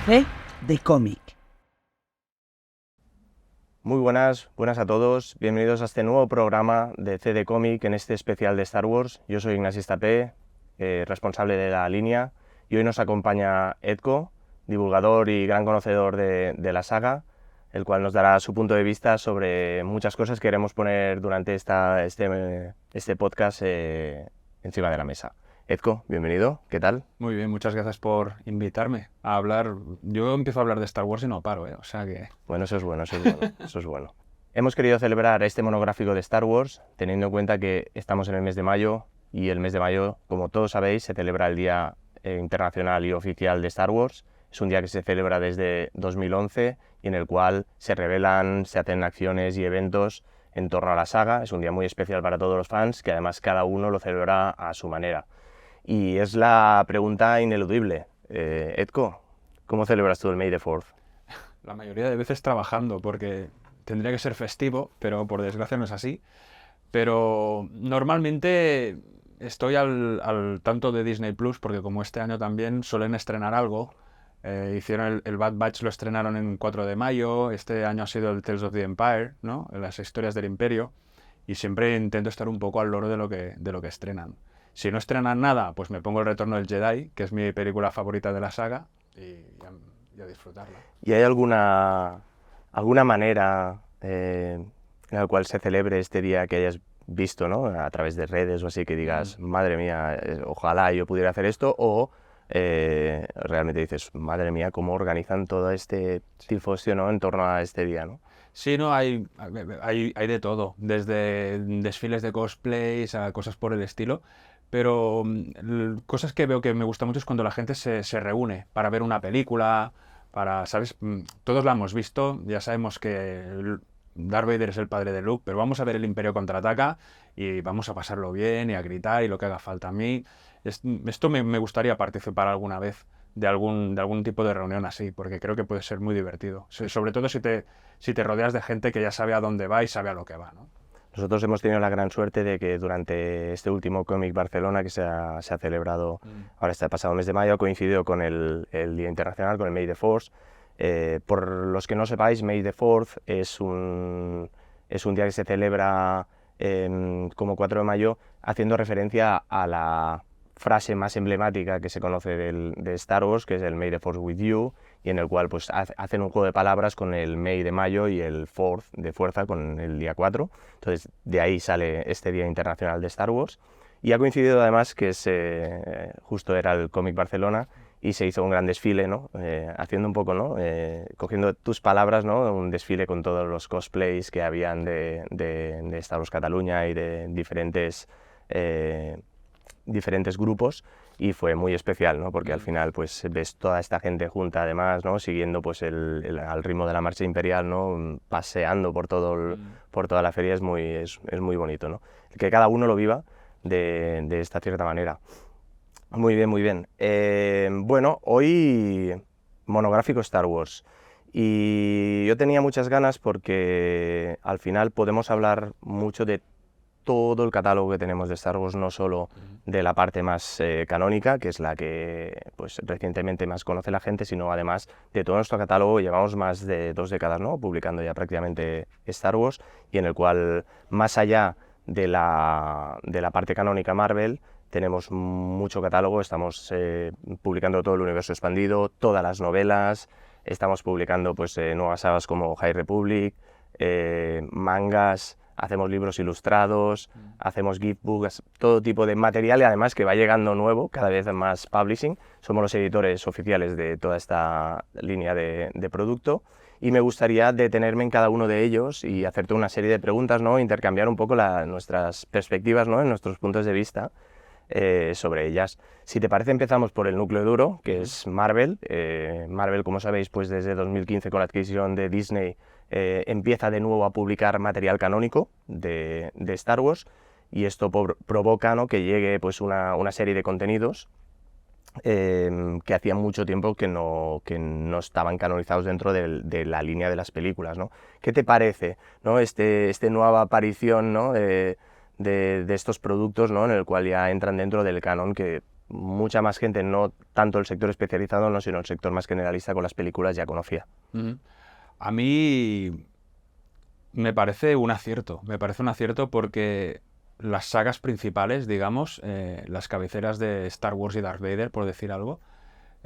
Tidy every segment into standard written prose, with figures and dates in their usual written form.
C de Cómic. Muy buenas a todos, bienvenidos a este nuevo programa de C de Cómic en este especial de Star Wars. Yo soy Ignasi Estapé, responsable de la línea, y hoy nos acompaña Edko, divulgador y gran conocedor de la saga, el cual nos dará su punto de vista sobre muchas cosas que queremos poner durante este podcast encima de la mesa. Edko, bienvenido, ¿qué tal? Muy bien, muchas gracias por invitarme a hablar. Yo empiezo a hablar de Star Wars y no paro, o sea que... Bueno, eso es bueno, eso es bueno. Hemos querido celebrar este monográfico de Star Wars teniendo en cuenta que estamos en el mes de mayo y el mes de mayo, como todos sabéis, se celebra el Día Internacional y Oficial de Star Wars. Es un día que se celebra desde 2011 y en el cual se revelan, se hacen acciones y eventos en torno a la saga. Es un día muy especial para todos los fans, que además cada uno lo celebra a su manera. Y es la pregunta ineludible. Edko, ¿cómo celebras tú el May the 4th? La mayoría de veces trabajando, porque tendría que ser festivo, pero por desgracia no es así. Pero normalmente estoy al tanto de Disney Plus, porque como este año también suelen estrenar algo. Hicieron el Bad Batch, lo estrenaron en 4 de mayo, este año ha sido el Tales of the Empire, ¿no? Las historias del Imperio, y siempre intento estar un poco al loro de lo que estrenan. Si no estrenan nada, pues me pongo El Retorno del Jedi, que es mi película favorita de la saga, y a disfrutarla. ¿Y hay alguna manera en la cual se celebre este día que hayas visto, ¿no? A través de redes o así, que digas, madre mía, ojalá yo pudiera hacer esto, o realmente dices, madre mía, cómo organizan todo este tifosi, ¿no? En torno a este día, ¿no? Sí, no, hay de todo, desde desfiles de cosplays a cosas por el estilo, pero cosas que veo que me gusta mucho es cuando la gente se reúne para ver una película, ¿sabes? Todos la hemos visto, ya sabemos que Darth Vader es el padre de Luke, pero vamos a ver el Imperio contraataca y vamos a pasarlo bien y a gritar y lo que haga falta. A mí esto me gustaría participar alguna vez de algún tipo de reunión así, porque creo que puede ser muy divertido, sobre todo si te rodeas de gente que ya sabe a dónde va y sabe a lo que va, ¿no? Nosotros hemos tenido la gran suerte de que durante este último Comic Barcelona que se ha celebrado ahora este pasado mes de mayo, ha coincidido con el Día Internacional, con el May the 4th. Por los que no sepáis, May the 4th es un día que se celebra como 4 de mayo, haciendo referencia a la frase más emblemática que se conoce de Star Wars, que es el May the Force with you, y en el cual pues hacen un juego de palabras con el May de mayo y el Fourth de fuerza con el día 4. Entonces de ahí sale este Día Internacional de Star Wars, y ha coincidido además que justo era el Comic Barcelona y se hizo un gran desfile, ¿no? Haciendo un poco, ¿no? Cogiendo tus palabras, ¿no? Un desfile con todos los cosplays que habían de Star Wars Cataluña y de diferentes grupos, y fue muy especial, ¿no? Porque al final pues ves toda esta gente junta además, ¿no? Siguiendo pues al ritmo de la marcha imperial, ¿no? Paseando por toda la feria, es muy bonito, ¿no? Que cada uno lo viva de esta cierta manera. Muy bien, muy bien. Bueno, hoy monográfico Star Wars, y yo tenía muchas ganas porque al final podemos hablar mucho de todo el catálogo que tenemos de Star Wars, no solo de la parte más canónica, que es la que pues recientemente más conoce la gente, sino además de todo nuestro catálogo. Llevamos más de 2 décadas, ¿no? Publicando ya prácticamente Star Wars, y en el cual, más allá de la parte canónica Marvel, tenemos mucho catálogo. Estamos publicando todo el universo expandido, todas las novelas, estamos publicando pues nuevas sagas como High Republic, mangas, hacemos libros ilustrados, hacemos giftbooks, todo tipo de material, y además que va llegando nuevo, cada vez más publishing. Somos los editores oficiales de toda esta línea de producto, y me gustaría detenerme en cada uno de ellos y hacerte una serie de preguntas, ¿no? Intercambiar un poco nuestras perspectivas, ¿no? En nuestros puntos de vista sobre ellas. Si te parece, empezamos por el núcleo duro, que es Marvel. Marvel, como sabéis, pues desde 2015, con la adquisición de Disney, empieza de nuevo a publicar material canónico de Star Wars, y esto provoca, ¿no? Que llegue pues una serie de contenidos que hacía mucho tiempo que no estaban canonizados dentro de la línea de las películas, ¿no? ¿Qué te parece, ¿no? Esta nueva aparición, ¿no? de estos productos, ¿no? En el cual ya entran dentro del canon, que mucha más gente, no tanto el sector especializado, no, sino el sector más generalista con las películas ya conocía. A mí me parece un acierto porque las sagas principales, digamos, las cabeceras de Star Wars y Darth Vader, por decir algo,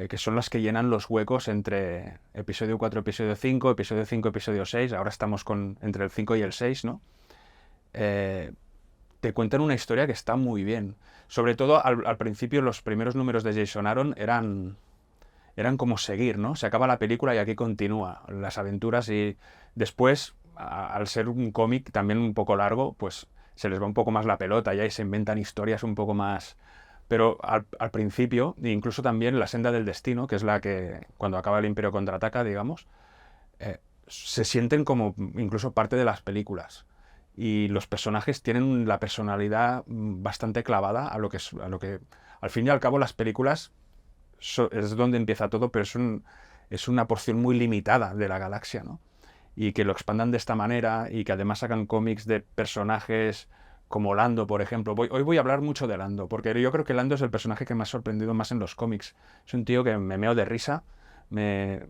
que son las que llenan los huecos entre episodio 4, episodio 5, episodio 5, episodio 6, ahora estamos entre el 5 y el 6, ¿no? Te cuentan una historia que está muy bien. Sobre todo al principio los primeros números de Jason Aaron eran como seguir, ¿no? Se acaba la película y aquí continúa las aventuras y después, al ser un cómic también un poco largo, pues se les va un poco más la pelota ya y se inventan historias un poco más... Pero al principio, e incluso también La senda del destino, que es la que cuando acaba el Imperio contraataca, digamos, se sienten como incluso parte de las películas. Y los personajes tienen la personalidad bastante clavada a lo que al fin y al cabo las películas es donde empieza todo, pero es una porción muy limitada de la galaxia, ¿no? Y que lo expandan de esta manera y que además sacan cómics de personajes como Lando, por ejemplo. Hoy voy a hablar mucho de Lando, porque yo creo que Lando es el personaje que me ha sorprendido más en los cómics. Es un tío que me meo de risa, me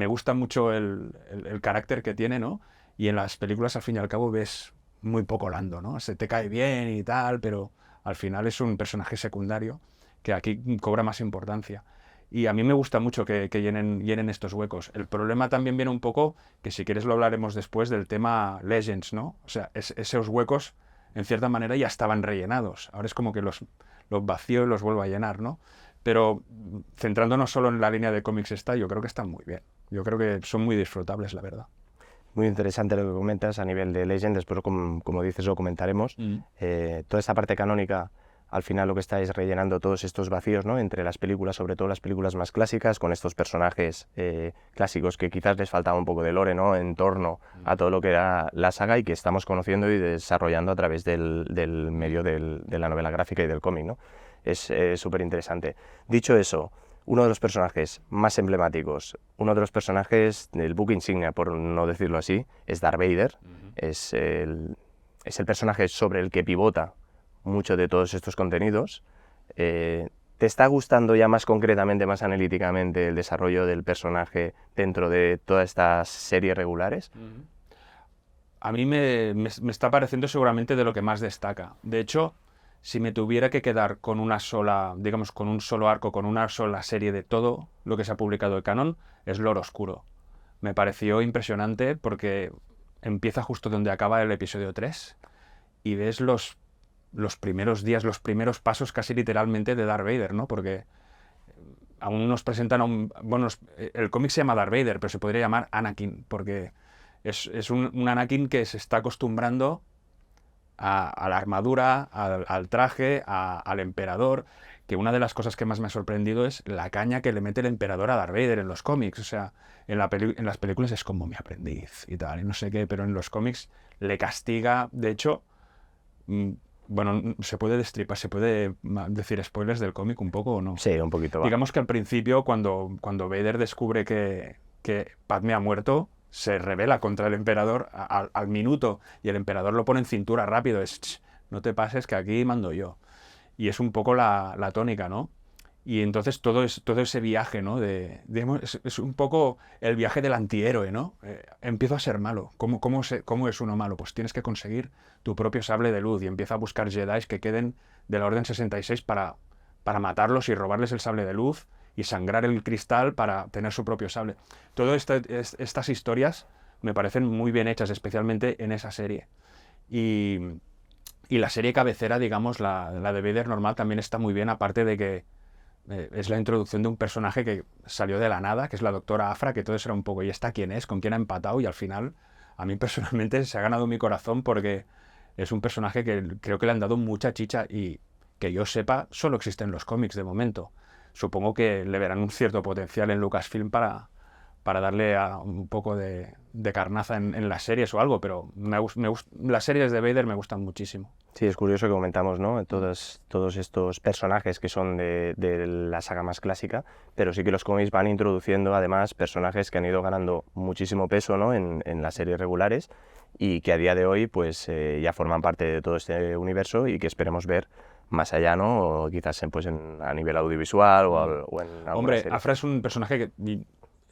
gusta mucho el carácter que tiene, ¿no? Y en las películas, al fin y al cabo, ves muy poco Lando, ¿no? Se te cae bien y tal, pero al final es un personaje secundario que aquí cobra más importancia. Y a mí me gusta mucho que llenen estos huecos. El problema también viene un poco, que si quieres lo hablaremos después, del tema Legends, ¿no? O sea, esos huecos, en cierta manera, ya estaban rellenados. Ahora es como que los vacío y los vuelvo a llenar, ¿no? Pero centrándonos solo en la línea de cómics yo creo que están muy bien. Yo creo que son muy disfrutables, la verdad. Muy interesante lo que comentas a nivel de Legend, después como dices lo comentaremos. Toda esta parte canónica, al final lo que está es rellenando todos estos vacíos, ¿no? Entre las películas, sobre todo las películas más clásicas, con estos personajes clásicos que quizás les faltaba un poco de lore, ¿no? En torno a todo lo que era la saga y que estamos conociendo y desarrollando a través del medio de la novela gráfica y del cómic, ¿no? Es súper interesante. Dicho eso, uno de los personajes más emblemáticos, uno de los personajes del buque insignia, por no decirlo así, es Darth Vader. Es el personaje sobre el que pivota mucho de todos estos contenidos. ¿Te está gustando ya más concretamente, más analíticamente, el desarrollo del personaje dentro de todas estas series regulares? A mí me está pareciendo seguramente de lo que más destaca. De hecho, si me tuviera que quedar con una sola, digamos, con un solo arco, con una sola serie de todo lo que se ha publicado de canon, es Lore Oscuro. Me pareció impresionante porque empieza justo donde acaba el episodio 3 y ves los primeros días, los primeros pasos casi literalmente de Darth Vader, ¿no? Porque aún nos presentan a bueno, el cómic se llama Darth Vader, pero se podría llamar Anakin, porque es un Anakin que se está acostumbrando a la armadura, al traje, al emperador, que una de las cosas que más me ha sorprendido es la caña que le mete el emperador a Darth Vader en los cómics. O sea, en las películas es como mi aprendiz y tal, y no sé qué, pero en los cómics le castiga. De hecho, bueno, se puede destripar, se puede decir spoilers del cómic un poco o no. Sí, un poquito. Digamos que al principio, cuando Vader descubre que Padmé ha muerto, se rebela contra el emperador al minuto y el emperador lo pone en cintura rápido. No te pases que aquí mando yo. Y es un poco la tónica, ¿no? Y entonces todo ese viaje, ¿no? Es un poco el viaje del antihéroe, ¿no? Empiezo a ser malo. ¿Cómo es uno malo? Pues tienes que conseguir tu propio sable de luz y empieza a buscar Jedis que queden de la Orden 66 para matarlos y robarles el sable de luz y sangrar el cristal para tener su propio sable. Todas estas historias me parecen muy bien hechas, especialmente en esa serie. Y la serie cabecera, digamos, la de Vader normal, también está muy bien, aparte de que es la introducción de un personaje que salió de la nada, que es la doctora Afra, que todo eso era un poco, ¿y esta quién es? ¿Con quién ha empatado? Y al final, a mí personalmente se ha ganado mi corazón porque es un personaje que creo que le han dado mucha chicha y que yo sepa, solo existe en los cómics de momento. Supongo que le verán un cierto potencial en Lucasfilm para darle un poco de carnaza en las series o algo, pero las series de Vader me gustan muchísimo. Sí, es curioso que comentamos, ¿no? Todos estos personajes que son de la saga más clásica, pero sí que los cómics van introduciendo además personajes que han ido ganando muchísimo peso, ¿no? en las series regulares y que a día de hoy pues ya forman parte de todo este universo y que esperemos ver más allá, ¿no? O quizás pues a nivel audiovisual o en alguna Hombre, serie. Afra es un personaje que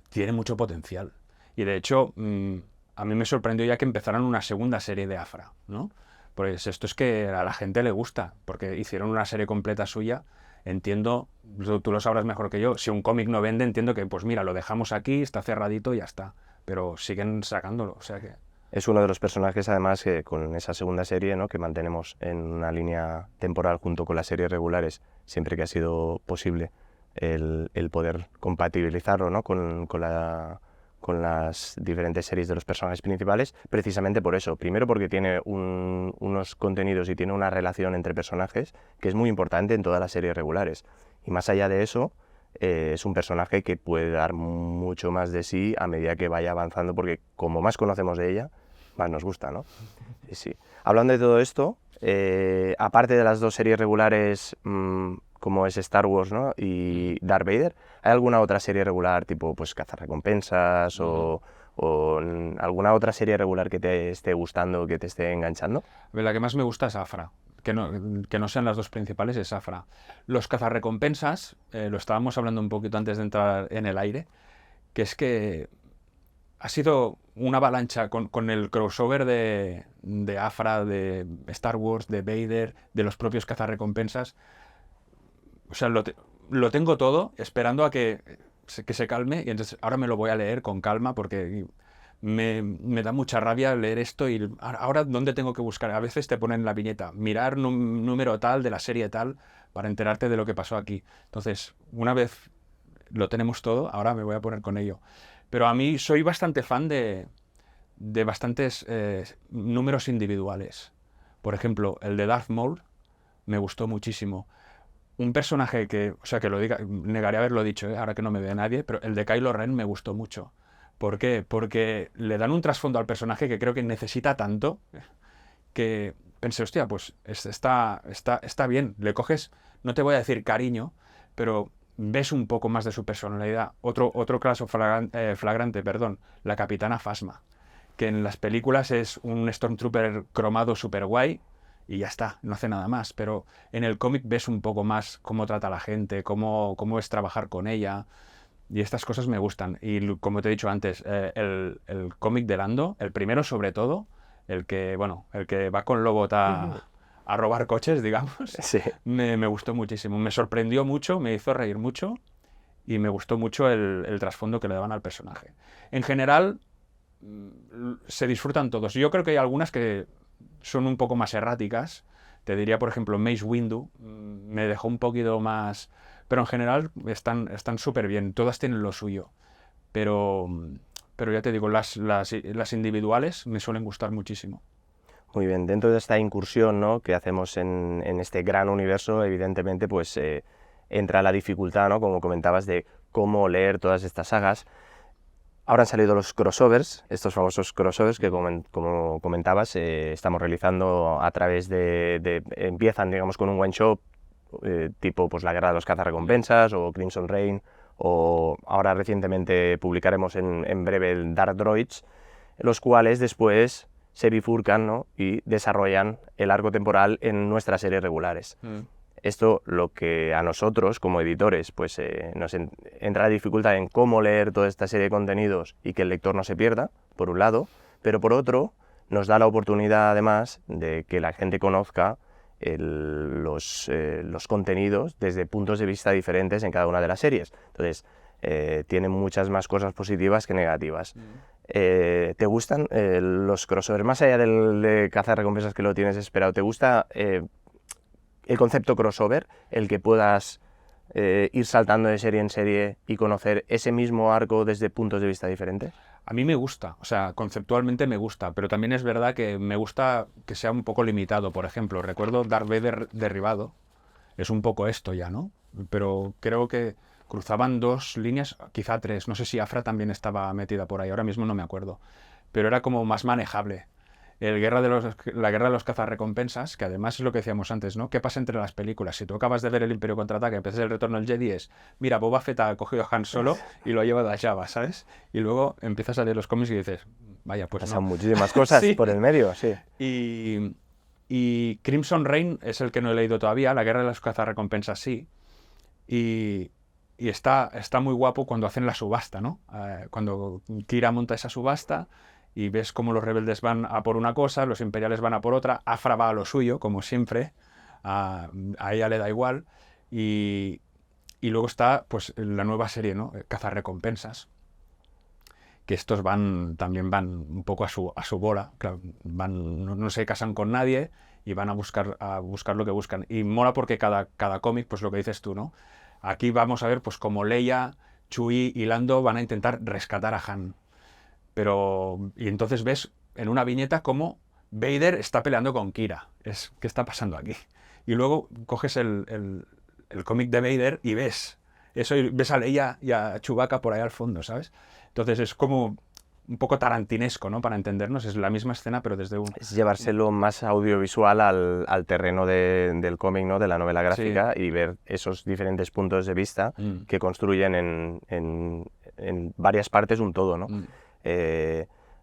tiene mucho potencial. Y de hecho, a mí me sorprendió ya que empezaran una segunda serie de Afra, ¿no? Pues esto es que a la gente le gusta, porque hicieron una serie completa suya. Entiendo, tú lo sabrás mejor que yo, si un cómic no vende, entiendo que, pues mira, lo dejamos aquí, está cerradito y ya está. Pero siguen sacándolo, o sea que... Es uno de los personajes, además, que con esa segunda serie, ¿no? Que mantenemos en una línea temporal junto con las series regulares, siempre que ha sido posible el poder compatibilizarlo, ¿no? con las diferentes series de los personajes principales, precisamente por eso. Primero porque tiene unos contenidos y tiene una relación entre personajes que es muy importante en todas las series regulares. Y más allá de eso, es un personaje que puede dar mucho más de sí a medida que vaya avanzando, porque como más conocemos de ella, más nos gusta, ¿no? Sí, sí. Hablando de todo esto, aparte de las dos series regulares, como es Star Wars, ¿no? y Darth Vader, ¿hay alguna otra serie regular tipo pues Cazarrecompensas o alguna otra serie regular que te esté gustando, que te esté enganchando? La que más me gusta es Afra. Que no sean las dos principales, es Afra. Los cazarrecompensas, lo estábamos hablando un poquito antes de entrar en el aire, que es que ha sido una avalancha con el crossover de Afra, de Star Wars, de Vader, de los propios cazarrecompensas. O sea, lo tengo todo esperando a que se calme, y entonces ahora me lo voy a leer con calma porque me da mucha rabia leer esto y ahora ¿dónde tengo que buscar? A veces te ponen la viñeta, mirar número tal de la serie tal para enterarte de lo que pasó aquí. Entonces, una vez lo tenemos todo, ahora me voy a poner con ello. Pero a mí soy bastante fan de bastantes números individuales. Por ejemplo, el de Darth Maul me gustó muchísimo. Un personaje que, o sea, que lo diga, negaré haberlo dicho, ahora que no me ve nadie, pero el de Kylo Ren me gustó mucho. ¿Por qué? Porque le dan un trasfondo al personaje que creo que necesita tanto que pensé, hostia, pues está bien. Le coges, no te voy a decir cariño, pero ves un poco más de su personalidad. Otro caso flagrante, perdón, la Capitana Phasma, que en las películas es un Stormtrooper cromado super guay y ya está, no hace nada más. Pero en el cómic ves un poco más cómo trata a la gente, cómo es trabajar con ella. Y estas cosas me gustan. Y como te he dicho antes, el cómic de Lando, el primero sobre todo, el que va con Lobot a robar coches, digamos, Sí. me gustó muchísimo. Me sorprendió mucho, me hizo reír mucho y me gustó mucho el trasfondo que le daban al personaje. En general, se disfrutan todos. Yo creo que hay algunas que son un poco más erráticas. Te diría, por ejemplo, Mace Windu me dejó un poquito más... Pero en general están súper bien, todas tienen lo suyo. Pero ya te digo, las individuales me suelen gustar muchísimo. Muy bien, dentro de esta incursión, ¿no? que hacemos en este gran universo, evidentemente pues entra la dificultad, ¿no? como comentabas, de cómo leer todas estas sagas. Ahora han salido los crossovers, estos famosos crossovers que, como comentabas, estamos realizando a través empiezan, digamos, con un one shot, tipo pues la Guerra de los Cazarrecompensas o Crimson Reign, o ahora recientemente publicaremos en breve el Dark Droids, los cuales después se bifurcan, ¿no? y desarrollan el arco temporal en nuestras series regulares. Esto, lo que a nosotros como editores pues nos entra dificultad en cómo leer toda esta serie de contenidos y que el lector no se pierda, por un lado, pero por otro nos da la oportunidad además de que la gente conozca los contenidos desde puntos de vista diferentes en cada una de las series. Entonces, tiene muchas más cosas positivas que negativas. ¿Te gustan los crossovers? Más allá de cazarrecompensas que lo tienes esperado, ¿te gusta el concepto crossover, el que puedas ir saltando de serie en serie y conocer ese mismo arco desde puntos de vista diferentes? A mí me gusta, o sea, conceptualmente me gusta, pero también es verdad que me gusta que sea un poco limitado. Por ejemplo, recuerdo Darth Vader derribado, es un poco esto ya, ¿no? Pero creo que cruzaban dos líneas, quizá tres, no sé si Afra también estaba metida por ahí, ahora mismo no me acuerdo, pero era como más manejable. La guerra de los cazarrecompensas, que además es lo que decíamos antes, ¿no? ¿Qué pasa entre las películas? Si tú acabas de ver El Imperio Contraataca, empiezas El Retorno del Jedi, mira, Boba Fett ha cogido a Han Solo y lo ha llevado a Jabba, ¿sabes? Y luego empiezas a leer los cómics y dices, vaya, pues Pasan no. muchísimas cosas Sí. por el medio, sí. Y Y Crimson Reign es el que no he leído todavía, La Guerra de las Cazarrecompensas sí. Y está muy guapo cuando hacen la subasta, ¿no? Cuando Kira monta esa subasta y ves cómo los rebeldes van a por una cosa, los imperiales van a por otra, Afra va a lo suyo, como siempre, a ella le da igual. Y luego está pues la nueva serie, ¿no? Cazarrecompensas, que estos también van un poco a su bola, claro, no se casan con nadie y van a buscar lo que buscan. Y mola porque cada cómic, pues lo que dices tú, ¿no? Aquí vamos a ver pues como Leia, Chewie y Lando van a intentar rescatar a Han. Y entonces ves en una viñeta cómo Vader está peleando con Kira. ¿Qué está pasando aquí? Y luego coges el cómic de Vader y ves eso, y ves a Leia y a Chewbacca por ahí al fondo, ¿sabes? Entonces es como un poco tarantinesco, ¿no? Para entendernos, es la misma escena, pero desde un... Es llevárselo más audiovisual al terreno del cómic, ¿no? De la novela gráfica, sí. Y ver esos diferentes puntos de vista que construyen en varias partes un todo, ¿no?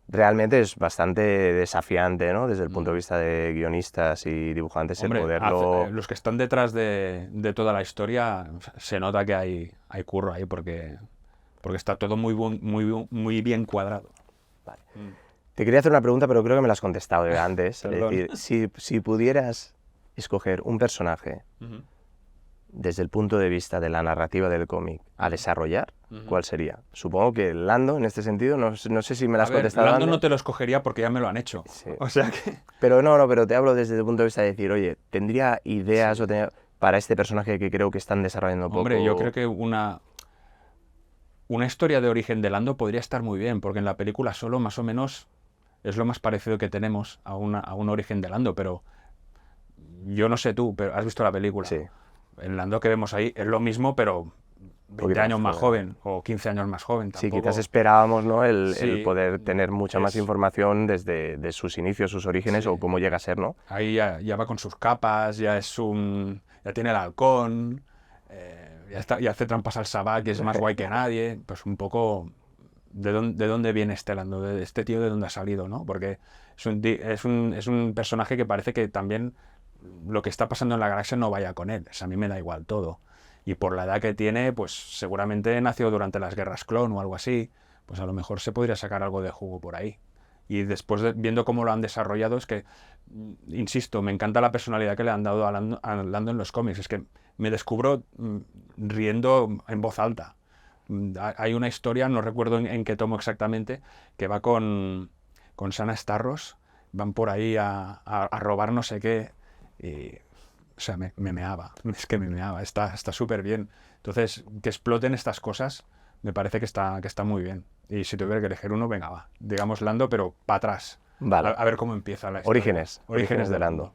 Realmente es bastante desafiante, ¿no? Desde el punto de vista de guionistas y dibujantes. Hombre, el poderlo... los que están detrás de toda la historia, se nota que hay curro ahí porque está todo muy bien cuadrado. Vale. Te quería hacer una pregunta, pero creo que me la has contestado antes. Es decir, si pudieras escoger un personaje desde el punto de vista de la narrativa del cómic a desarrollar, ¿cuál sería? Supongo que Lando, en este sentido, no sé si me la has contestado Lando antes. No te lo escogería porque ya me lo han hecho. Sí. O sea que... Pero pero te hablo desde el punto de vista de decir, oye, ¿tendría ideas para este personaje que creo que están desarrollando poco? Hombre, yo creo que una historia de origen de Lando podría estar muy bien, porque en la película solo más o menos es lo más parecido que tenemos a un origen de Lando, pero yo no sé tú, pero has visto la película. Sí. El Lando que vemos ahí es lo mismo, pero 20 años más joven o 15 años más joven. Tampoco... Sí, quizás esperábamos, ¿no? el poder tener mucha más información de sus inicios, sus orígenes, o cómo llega a ser, ¿no? Ahí ya va con sus capas, ya tiene el halcón, ya hace trampas al sabak, que es más guay que nadie. Pues un poco de dónde viene este Lando, de este tío, de dónde ha salido, ¿no? Porque es un personaje que parece que también lo que está pasando en la galaxia no vaya con él. A mí me da igual todo. Y por la edad que tiene, pues seguramente nació durante las guerras clon o algo así. Pues a lo mejor se podría sacar algo de jugo por ahí. Y después, viendo cómo lo han desarrollado, es que, insisto, me encanta la personalidad que le han dado a Lando en los cómics. Es que me descubro riendo en voz alta. Hay una historia, no recuerdo en qué tomo exactamente, que va con Sana Starros. Van por ahí a robar no sé qué. Y, o sea, me meaba. Es que me meaba. Está súper bien. Entonces, que exploten estas cosas me parece que está muy bien. Y si tuviera que elegir uno, venga, va. Digamos Lando, pero para atrás. Vale. A ver cómo empieza la historia. Orígenes de Lando.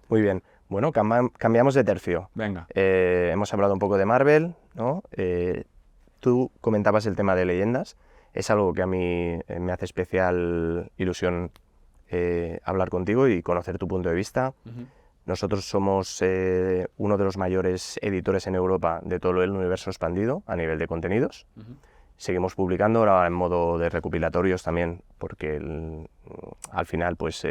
Muy bien. Bueno, cambiamos de tercio. Venga. Hemos hablado un poco de Marvel, ¿no? Tú comentabas el tema de leyendas. Es algo que a mí me hace especial ilusión hablar contigo y conocer tu punto de vista. Nosotros somos uno de los mayores editores en Europa de todo el universo expandido a nivel de contenidos. Seguimos publicando ahora en modo de recopilatorios también, porque al final pues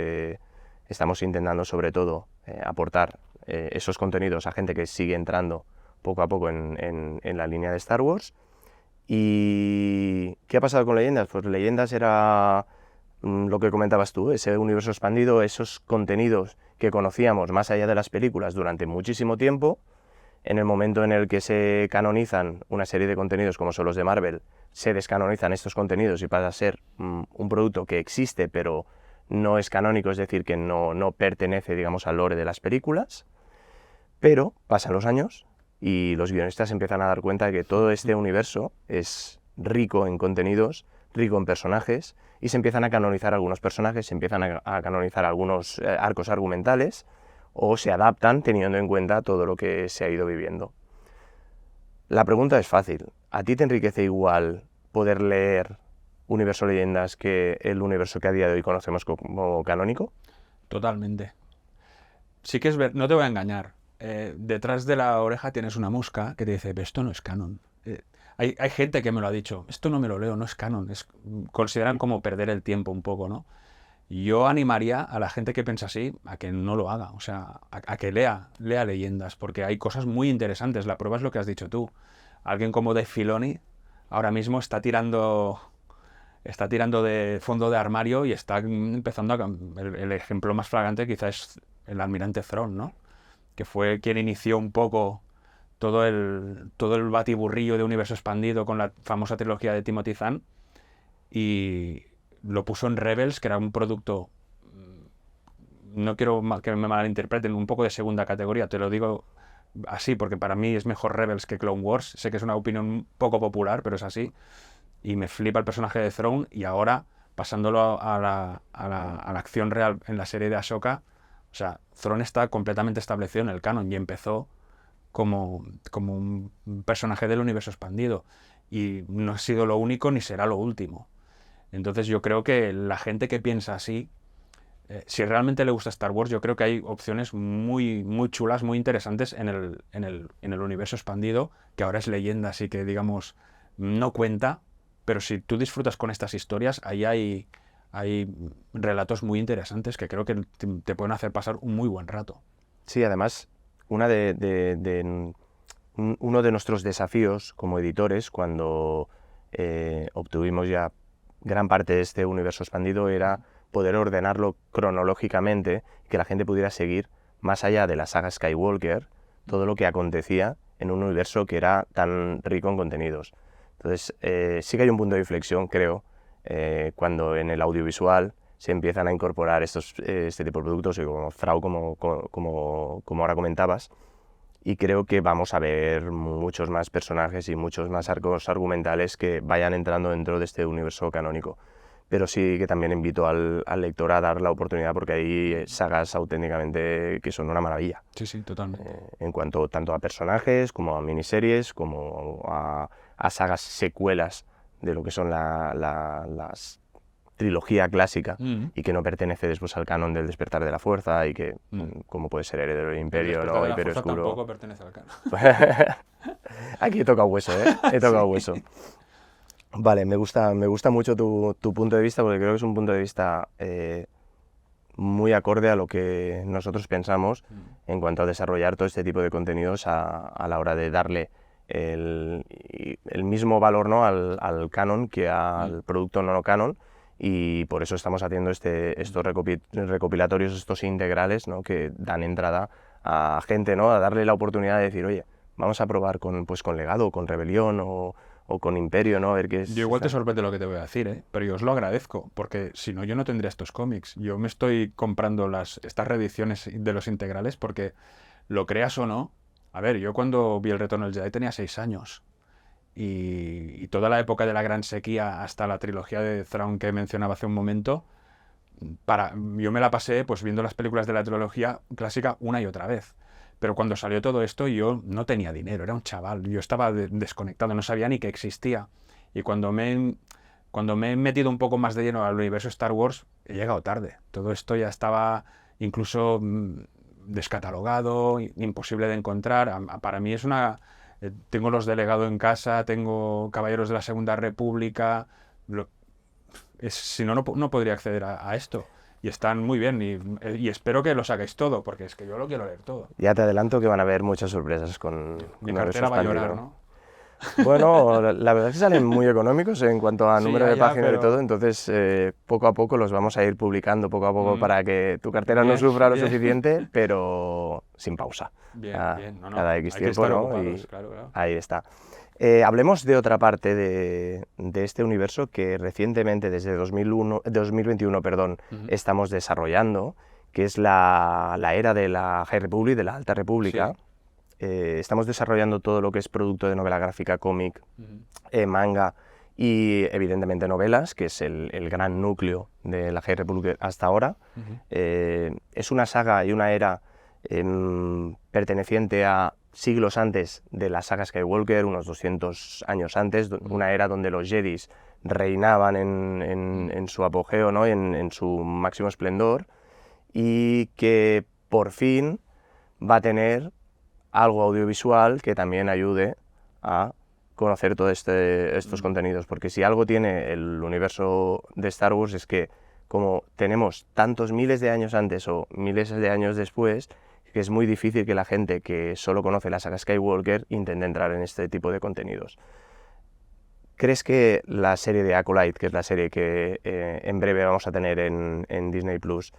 estamos intentando sobre todo aportar esos contenidos a gente que sigue entrando poco a poco en la línea de Star Wars. ¿Y qué ha pasado con Leyendas? Pues Leyendas era lo que comentabas tú, ese universo expandido, esos contenidos que conocíamos más allá de las películas durante muchísimo tiempo. En el momento en el que se canonizan una serie de contenidos como son los de Marvel, se descanonizan estos contenidos y pasa a ser un producto que existe pero no es canónico, es decir, que no pertenece, digamos, al lore de las películas. Pero pasan los años y los guionistas empiezan a dar cuenta de que todo este universo es rico en contenidos, rico en personajes, y se empiezan a canonizar algunos personajes, se empiezan a canonizar algunos arcos argumentales, o se adaptan teniendo en cuenta todo lo que se ha ido viviendo. La pregunta es fácil. ¿A ti te enriquece igual poder leer Universo Leyendas que el universo que a día de hoy conocemos como canónico? Totalmente. Sí que es verdad, no te voy a engañar. Detrás de la oreja tienes una mosca que te dice, esto no es canon. Hay gente que me lo ha dicho, esto no me lo leo, no es canon. Consideran como perder el tiempo un poco, ¿no? Yo animaría a la gente que piensa así a que no lo haga, o sea, a que lea leyendas, porque hay cosas muy interesantes. La prueba es lo que has dicho tú. Alguien como Dave Filoni ahora mismo está tirando de fondo de armario y está empezando el ejemplo más flagrante quizás es el Almirante Thrawn, ¿no? Que fue quien inició un poco todo el batiburrillo de universo expandido con la famosa trilogía de Timothy Zahn, y lo puso en Rebels, que era un producto, no quiero que me malinterpreten, un poco de segunda categoría, te lo digo así porque para mí es mejor Rebels que Clone Wars. Sé que es una opinión poco popular, pero es así. Y me flipa el personaje de Thrawn, y ahora, pasándolo a la acción real en la serie de Ahsoka, o sea, Thrawn está completamente establecido en el canon y empezó como un personaje del universo expandido. Y no ha sido lo único ni será lo último. Entonces yo creo que la gente que piensa así, si realmente le gusta Star Wars, yo creo que hay opciones muy, muy chulas, muy interesantes en el universo expandido, que ahora es leyenda, así que digamos, no cuenta, pero si tú disfrutas con estas historias, ahí hay relatos muy interesantes que creo que te pueden hacer pasar un muy buen rato. Sí, además, uno de nuestros desafíos como editores, cuando obtuvimos ya gran parte de este universo expandido, era poder ordenarlo cronológicamente, que la gente pudiera seguir, más allá de la saga Skywalker, todo lo que acontecía en un universo que era tan rico en contenidos. Entonces, sí que hay un punto de inflexión, creo, cuando en el audiovisual se empiezan a incorporar este tipo de productos, como Thrawn, como ahora comentabas, y creo que vamos a ver muchos más personajes y muchos más arcos argumentales que vayan entrando dentro de este universo canónico. Pero sí que también invito al lector a dar la oportunidad, porque hay sagas auténticamente que son una maravilla. Sí, sí, totalmente. En cuanto tanto a personajes, como a miniseries, como a sagas secuelas de lo que son las trilogía clásica, y que no pertenece después al canon del Despertar de la Fuerza, y que como puede ser Heredero del Imperio, ¿no? Imperio Oscuro. Tampoco pertenece al canon. Aquí he tocado hueso, ¿eh? He tocado hueso. Vale, me gusta mucho tu punto de vista, porque creo que es un punto de vista muy acorde a lo que nosotros pensamos en cuanto a desarrollar todo este tipo de contenidos a la hora de darle el mismo valor, ¿no? al canon que al producto no canon, y por eso estamos haciendo estos recopilatorios, estos integrales, ¿no? Que dan entrada a gente, ¿no? A darle la oportunidad de decir, oye, vamos a probar con Legado, con Rebelión o con Imperio, ¿no? A ver qué es. Yo igual te sorprende lo que te voy a decir, ¿eh? Pero yo os lo agradezco, porque si no, yo no tendría estos cómics. Yo me estoy comprando estas reediciones de los integrales porque, lo creas o no, a ver, yo cuando vi El Retorno del Jedi tenía 6 años. Y toda la época de la Gran Sequía hasta la trilogía de Thrawn que mencionaba hace un momento, yo me la pasé pues viendo las películas de la trilogía clásica una y otra vez. Pero cuando salió todo esto yo no tenía dinero, era un chaval, yo estaba desconectado, no sabía ni que existía. Y cuando me he metido un poco más de lleno al universo Star Wars, he llegado tarde. Todo esto ya estaba incluso descatalogado, imposible de encontrar. Para mí es tengo los de Legado en casa, tengo Caballeros de la Segunda República. Si no, no podría acceder a esto. Y están muy bien, y espero que lo saquéis todo, porque es que yo lo quiero leer todo. Ya te adelanto que van a haber muchas sorpresas con Mi cartera va a llorar, ¿no? Bueno, la verdad es que salen muy económicos en cuanto a número de páginas y todo, entonces poco a poco los vamos a ir publicando, poco a poco, para que tu cartera no sufra lo suficiente, pero sin pausa. Bien, bien. No, cada X tiempo, hay que estar ¿no? ocupados, Y claro. ahí está. Hablemos de otra parte de este universo que recientemente, desde 2021, estamos desarrollando, que es la era de la High Republic, de la Alta República. Sí. Estamos desarrollando todo lo que es producto de novela gráfica, cómic, manga y evidentemente novelas, que es el gran núcleo de la High Republic hasta ahora. Es una saga y una era perteneciente a siglos antes de la saga Skywalker, unos 200 años antes, una era donde los Jedis reinaban en su apogeo, ¿no? en su máximo esplendor, y que por fin va a tener algo audiovisual que también ayude a conocer todos estos contenidos, porque si algo tiene el universo de Star Wars es que, como tenemos tantos miles de años antes o miles de años después, que es muy difícil que la gente que solo conoce la saga Skywalker intente entrar en este tipo de contenidos. ¿Crees que la serie de Acolyte, que es la serie que en breve vamos a tener en Disney Plus,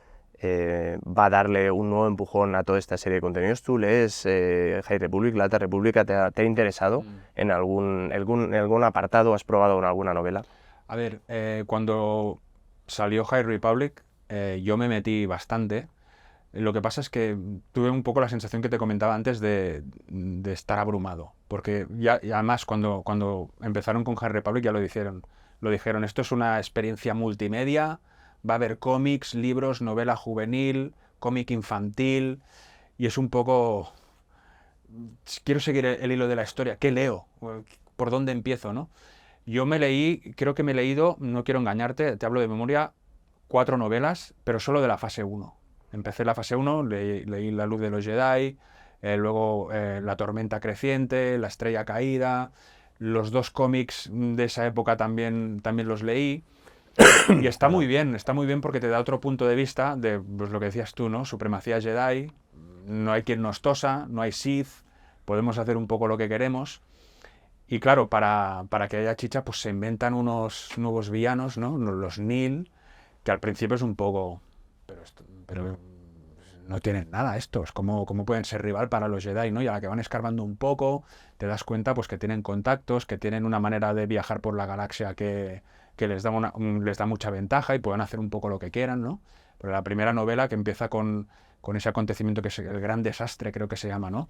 va a darle un nuevo empujón a toda esta serie de contenidos? ¿Tú lees High Republic, la Alta República? ¿Te ha interesado en algún apartado? ¿Has probado en alguna novela? A ver, cuando salió High Republic, yo me metí bastante. Lo que pasa es que tuve un poco la sensación que te comentaba antes de estar abrumado, porque y además cuando empezaron con High Republic ya lo dijeron, esto es una experiencia multimedia, va a haber cómics, libros, novela juvenil, cómic infantil, y es un poco, quiero seguir el hilo de la historia, ¿qué leo? ¿Por dónde empiezo, no? Yo creo que me he leído, no quiero engañarte, te hablo de memoria, 4 novelas, pero solo de la fase 1. Empecé la fase 1, leí La Luz de los Jedi, luego La Tormenta Creciente, La Estrella Caída, los 2 cómics de esa época también los leí. Y está muy bien porque te da otro punto de vista de pues, lo que decías tú, ¿no? Supremacía Jedi, no hay quien nos tosa, no hay Sith, podemos hacer un poco lo que queremos. Y claro, para que haya chicha, pues se inventan unos nuevos villanos, ¿no? Los Nil, que al principio es un poco... Pero no tienen nada estos, ¿cómo pueden ser rival para los Jedi, ¿no? Y a la que van escarbando un poco, te das cuenta pues que tienen contactos, que tienen una manera de viajar por la galaxia que les da mucha ventaja y pueden hacer un poco lo que quieran, ¿no? Pero la primera novela que empieza con ese acontecimiento que es el Gran Desastre, creo que se llama, ¿no?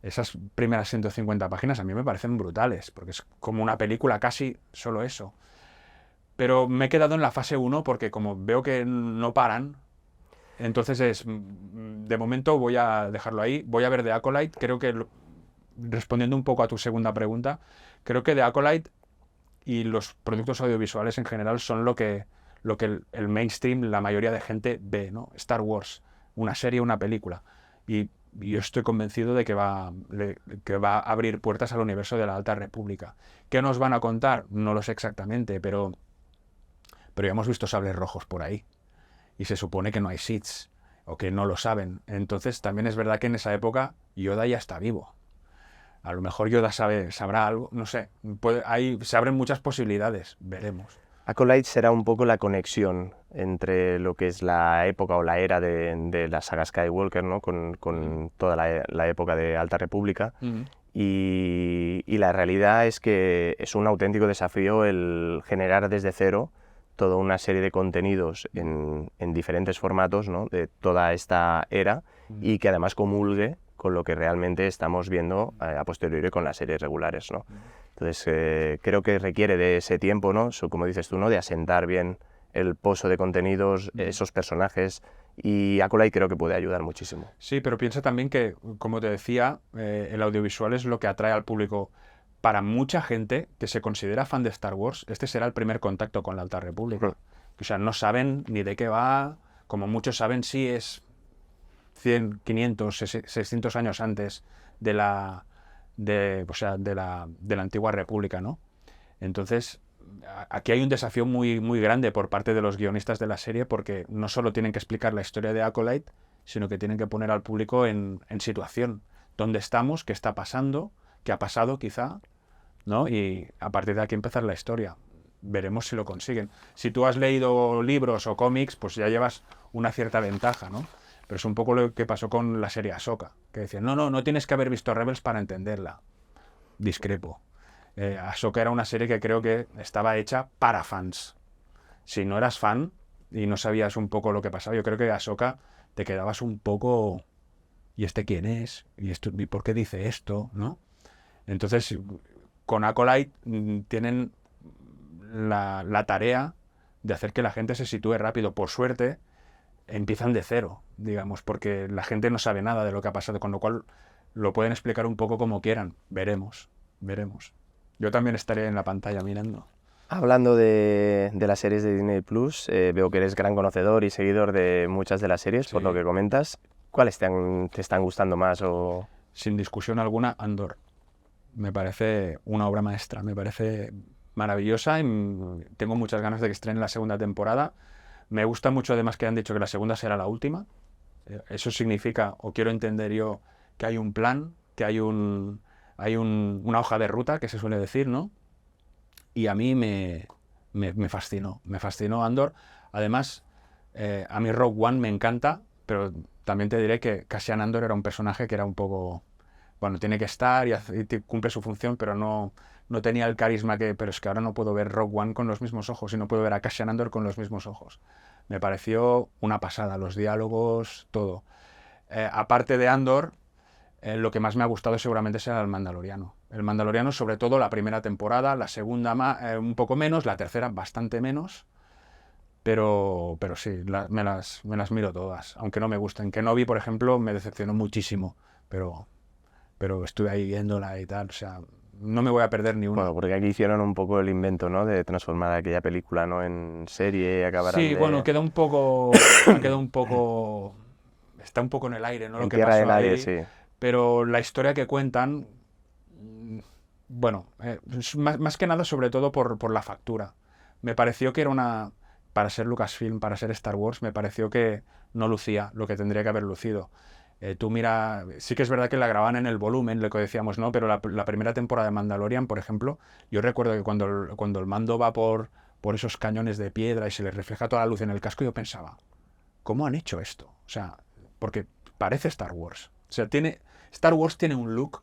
Esas primeras 150 páginas a mí me parecen brutales, porque es como una película casi solo eso. Pero me he quedado en la fase 1 porque como veo que no paran, entonces de momento voy a dejarlo ahí. Voy a ver The Acolyte. Creo que, respondiendo un poco a tu segunda pregunta, creo que The Acolyte y los productos audiovisuales en general son lo que el mainstream, la mayoría de gente ve, ¿no? Star Wars, una serie, una película. Y yo estoy convencido de que va a abrir puertas al universo de la Alta República. ¿Qué nos van a contar? No lo sé exactamente, pero ya hemos visto sables rojos por ahí. Y se supone que no hay Siths, o que no lo saben. Entonces también es verdad que en esa época Yoda ya está vivo. A lo mejor Yoda sabrá algo, no sé. Se abren muchas posibilidades, veremos. Acolyte será un poco la conexión entre lo que es la época o la era de la saga Skywalker, ¿no? Con toda la época de Alta República. Y la realidad es que es un auténtico desafío el generar desde cero toda una serie de contenidos en diferentes formatos, ¿no? De toda esta era y que además comulgue con lo que realmente estamos viendo a posteriori con las series regulares, ¿no? Entonces creo que requiere de ese tiempo, ¿no? Como dices tú, ¿no? De asentar bien el pozo de contenidos, esos personajes, y Acolyte creo que puede ayudar muchísimo. Sí, pero piensa también que, como te decía, el audiovisual es lo que atrae al público. Para mucha gente que se considera fan de Star Wars, este será el primer contacto con la Alta República. O sea, no saben ni de qué va, como muchos saben, sí es 100, 500, 600 años antes de la antigua República, ¿no? Entonces, aquí hay un desafío muy, muy grande por parte de los guionistas de la serie, porque no solo tienen que explicar la historia de Acolyte, sino que tienen que poner al público en situación. ¿Dónde estamos? ¿Qué está pasando? ¿Qué ha pasado quizá? ¿No? Y a partir de aquí empezar la historia. Veremos si lo consiguen. Si tú has leído libros o cómics, pues ya llevas una cierta ventaja, ¿no? Pero es un poco lo que pasó con la serie Ahsoka, que decían, no tienes que haber visto Rebels para entenderla. Discrepo. Ahsoka era una serie que creo que estaba hecha para fans. Si no eras fan y no sabías un poco lo que pasaba, yo creo que Ahsoka te quedabas un poco... ¿Y este quién es? ¿Y por qué dice esto? ¿No? Entonces, con Acolyte tienen la tarea de hacer que la gente se sitúe rápido. Por suerte, empiezan de cero, digamos, porque la gente no sabe nada de lo que ha pasado, con lo cual lo pueden explicar un poco como quieran. Veremos. Yo también estaré en la pantalla mirando. Hablando de las series de Disney Plus, veo que eres gran conocedor y seguidor de muchas de las series, sí, por lo que comentas. ¿Cuáles te están gustando más? Sin discusión alguna, Andor. Me parece una obra maestra, me parece maravillosa y tengo muchas ganas de que estrene la segunda temporada, Me gusta mucho además que han dicho que la segunda será la última. Eso significa, o quiero entender yo, que hay un plan, que hay una hoja de ruta, que se suele decir, ¿no? Y a mí me fascinó Andor. Además, a mí Rogue One me encanta, pero también te diré que Cassian Andor era un personaje que era un poco, bueno, tiene que estar y cumple su función, pero no tenía el carisma pero es que ahora no puedo ver Rogue One con los mismos ojos y no puedo ver a Cassian Andor con los mismos ojos. Me pareció una pasada, los diálogos, todo. Aparte de Andor, lo que más me ha gustado seguramente será el Mandaloriano. El Mandaloriano, sobre todo la primera temporada, la segunda un poco menos, la tercera bastante menos, pero sí, me las miro todas, aunque no me gusten. Kenobi, por ejemplo, me decepcionó muchísimo, pero estuve ahí viéndola y tal, o sea, no me voy a perder ni una. Bueno, porque aquí hicieron un poco el invento, ¿no? De transformar aquella película, ¿no? En serie y acabarán Sí, de... bueno, queda un poco, está un poco en el aire, ¿no? Lo En que Tierra de pasó Nadie, ahí, sí. pero la historia que cuentan, bueno, es más que nada sobre todo por la factura. Me pareció que era para ser Lucasfilm, para ser Star Wars, me pareció que no lucía lo que tendría que haber lucido. Tú mira, sí que es verdad que la graban en el volumen, lo que decíamos, ¿no? Pero la primera temporada de Mandalorian, por ejemplo, yo recuerdo que cuando el mando va por esos cañones de piedra y se le refleja toda la luz en el casco, yo pensaba, ¿cómo han hecho esto? O sea, porque parece Star Wars. O sea, Star Wars tiene un look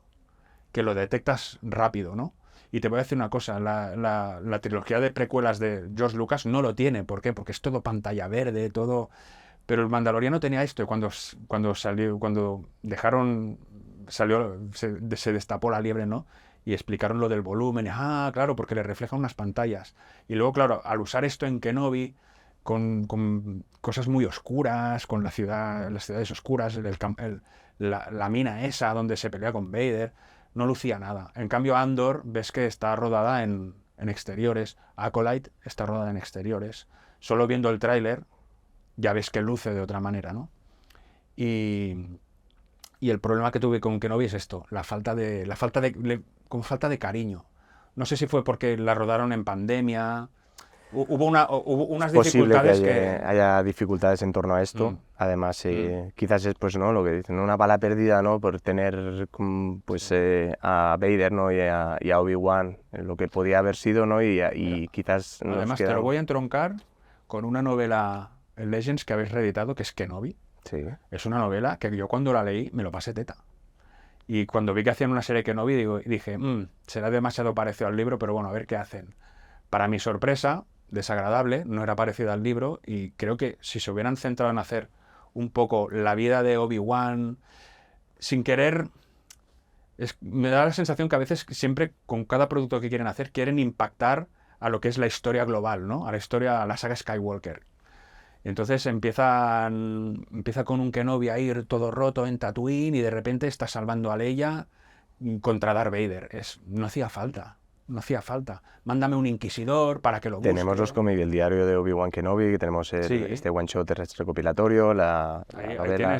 que lo detectas rápido, ¿no? Y te voy a decir una cosa, la trilogía de precuelas de George Lucas no lo tiene. ¿Por qué? Porque es todo pantalla verde, todo... Pero el Mandaloriano tenía esto y cuando se destapó la liebre, ¿no? Y explicaron lo del volumen. Ah, claro, porque le reflejan unas pantallas. Y luego, claro, al usar esto en Kenobi, con cosas muy oscuras, con las ciudades oscuras, la mina esa donde se pelea con Vader, no lucía nada. En cambio, Andor, ves que está rodada en exteriores. Acolyte está rodada en exteriores. Solo viendo el tráiler ya ves que luce de otra manera, ¿no? Y el problema que tuve con Kenobi es esto, falta de cariño. No sé si fue porque la rodaron en pandemia, hubo unas Posible que dificultades haya dificultades en torno a esto. Además, quizás es pues, ¿no? Lo que dicen, una bala perdida, ¿no? Por tener pues, a Vader, ¿no? y a Obi-Wan, lo que podía haber sido, ¿no? y quizás nos Además, te lo voy a entroncar con una novela Legends que habéis reeditado, que es Kenobi. Sí. Es una novela que yo cuando la leí me lo pasé teta. Y cuando vi que hacían una serie Kenobi, dije, será demasiado parecido al libro, pero bueno, a ver qué hacen. Para mi sorpresa, desagradable, no era parecido al libro, y creo que si se hubieran centrado en hacer un poco la vida de Obi-Wan, sin querer... me da la sensación que a veces, siempre con cada producto que quieren hacer, quieren impactar a lo que es la historia global, ¿no? A la saga Skywalker. Entonces empieza con un Kenobi a ir todo roto en Tatooine y de repente está salvando a Leia contra Darth Vader. No hacía falta. Mándame un inquisidor para que lo busque. Tenemos los cómics, el diario de Obi-Wan Kenobi, que tenemos este one shot recopilatorio, la novela.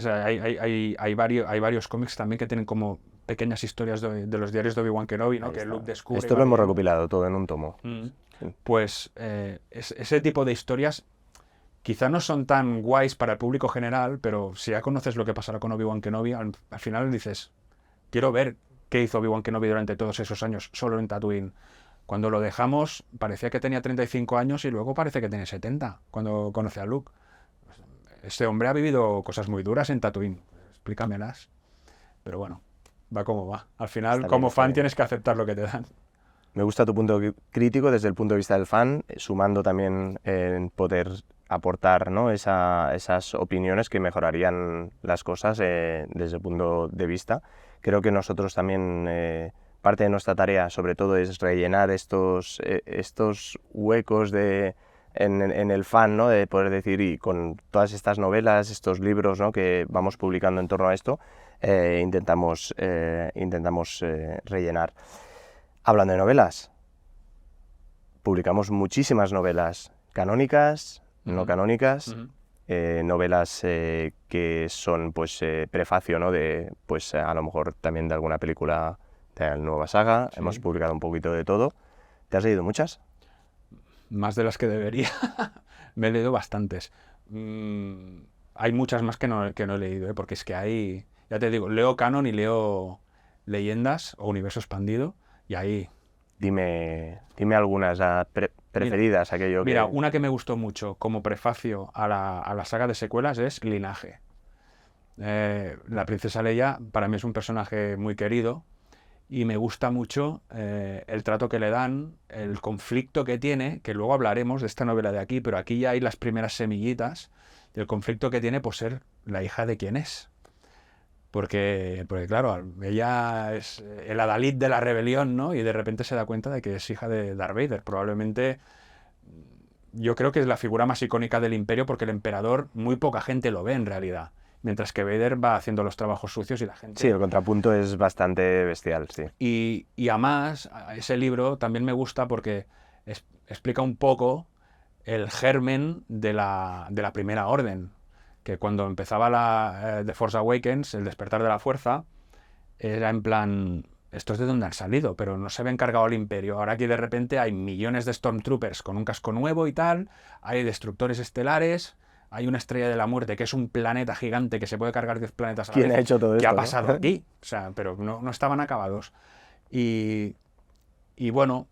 Hay varios cómics también que tienen como pequeñas historias de los diarios de Obi-Wan Kenobi, ¿no? Que Luke descubre. Esto lo hemos recopilado todo en un tomo. Pues ese tipo de historias quizá no son tan guays para el público general, pero si ya conoces lo que pasará con Obi-Wan Kenobi, al final dices, quiero ver qué hizo Obi-Wan Kenobi durante todos esos años solo en Tatooine. Cuando lo dejamos, parecía que tenía 35 años y luego parece que tiene 70 cuando conoce a Luke. Este hombre ha vivido cosas muy duras en Tatooine, explícamelas. Pero bueno, va como va. Al final, como fan, tienes que aceptar lo que te dan. Me gusta tu punto crítico desde el punto de vista del fan, sumando también en poder aportar, ¿no? esas opiniones que mejorarían las cosas desde el punto de vista. Creo que nosotros también, parte de nuestra tarea sobre todo es rellenar estos huecos en el fan, ¿no? De poder decir, y con todas estas novelas, estos libros, ¿no? que vamos publicando en torno a esto, intentamos rellenar. Hablando de novelas, publicamos muchísimas novelas canónicas, no canónicas, novelas que son pues prefacio, ¿no? de pues a lo mejor también de alguna película de la nueva saga. Sí. Hemos publicado un poquito de todo. ¿Te has leído muchas? Más de las que debería. Me he leído bastantes. Hay muchas más que no he leído, porque es que hay, ya te digo, leo canon y leo leyendas o universo expandido, y ahí... Dime algunas preferidas, aquello Mira, que... una que me gustó mucho como prefacio a la saga de secuelas es Linaje. La princesa Leia para mí es un personaje muy querido y me gusta mucho el trato que le dan, el conflicto que tiene, que luego hablaremos de esta novela de aquí, pero aquí ya hay las primeras semillitas del conflicto que tiene por ser la hija de quien es. Porque claro, ella es el adalid de la rebelión, ¿no? Y de repente se da cuenta de que es hija de Darth Vader. Probablemente, yo creo que es la figura más icónica del Imperio porque el emperador muy poca gente lo ve en realidad. Mientras que Vader va haciendo los trabajos sucios y la gente... Sí, el contrapunto es bastante bestial, sí. Y además, ese libro también me gusta porque explica un poco el germen de la Primera Orden. Que cuando empezaba The Force Awakens, el despertar de la fuerza, era en plan, esto es de donde han salido, pero no se había encargado el Imperio. Ahora aquí de repente hay millones de Stormtroopers con un casco nuevo y tal, hay destructores estelares, hay una estrella de la muerte que es un planeta gigante que se puede cargar 10 planetas a la ¿Quién vez. ha hecho todo esto? ¿Qué ha ¿no? pasado aquí? O sea, pero no estaban acabados. Y bueno,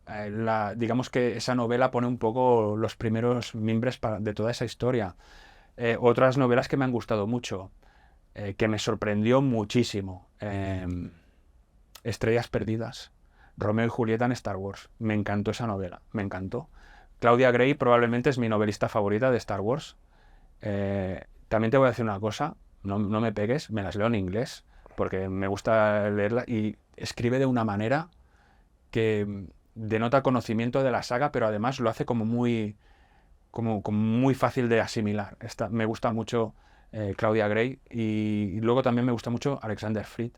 digamos que esa novela pone un poco los primeros mimbres de toda esa historia. Otras novelas que me han gustado mucho, que me sorprendió muchísimo. Estrellas perdidas. Romeo y Julieta en Star Wars. Me encantó esa novela, me encantó. Claudia Gray probablemente es mi novelista favorita de Star Wars. También te voy a decir una cosa, no me pegues, me las leo en inglés, porque me gusta leerla y escribe de una manera que denota conocimiento de la saga, pero además lo hace como muy fácil de asimilar. Me gusta mucho Claudia Gray y luego también me gusta mucho Alexander Freed.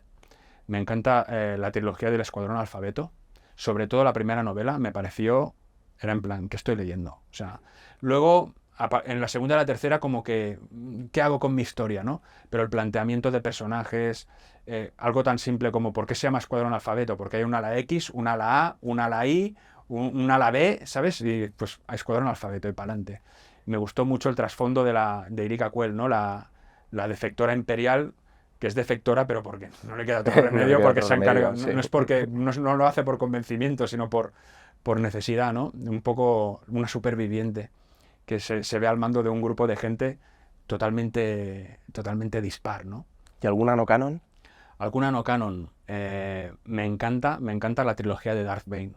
Me encanta la trilogía del Escuadrón Alfabeto, sobre todo la primera novela, me pareció, era en plan, ¿qué estoy leyendo? O sea, luego en la segunda y la tercera como que, ¿qué hago con mi historia, no? Pero el planteamiento de personajes, algo tan simple como ¿por qué se llama Escuadrón Alfabeto? Porque hay una ala X, una ala A, una ala I, una ala B, ¿sabes? Y pues a Escuadrón Alfabeto y para adelante. Me gustó mucho el trasfondo de Irika Quell, ¿no? La defectora imperial, que es defectora, pero porque no le queda otro remedio, porque se ha encargado. Sí. No es porque no lo hace por convencimiento, sino por necesidad, ¿no? Un poco una superviviente que se ve al mando de un grupo de gente totalmente dispar, ¿no? ¿Y alguna no canon? Alguna no canon. Me encanta la trilogía de Darth Bane.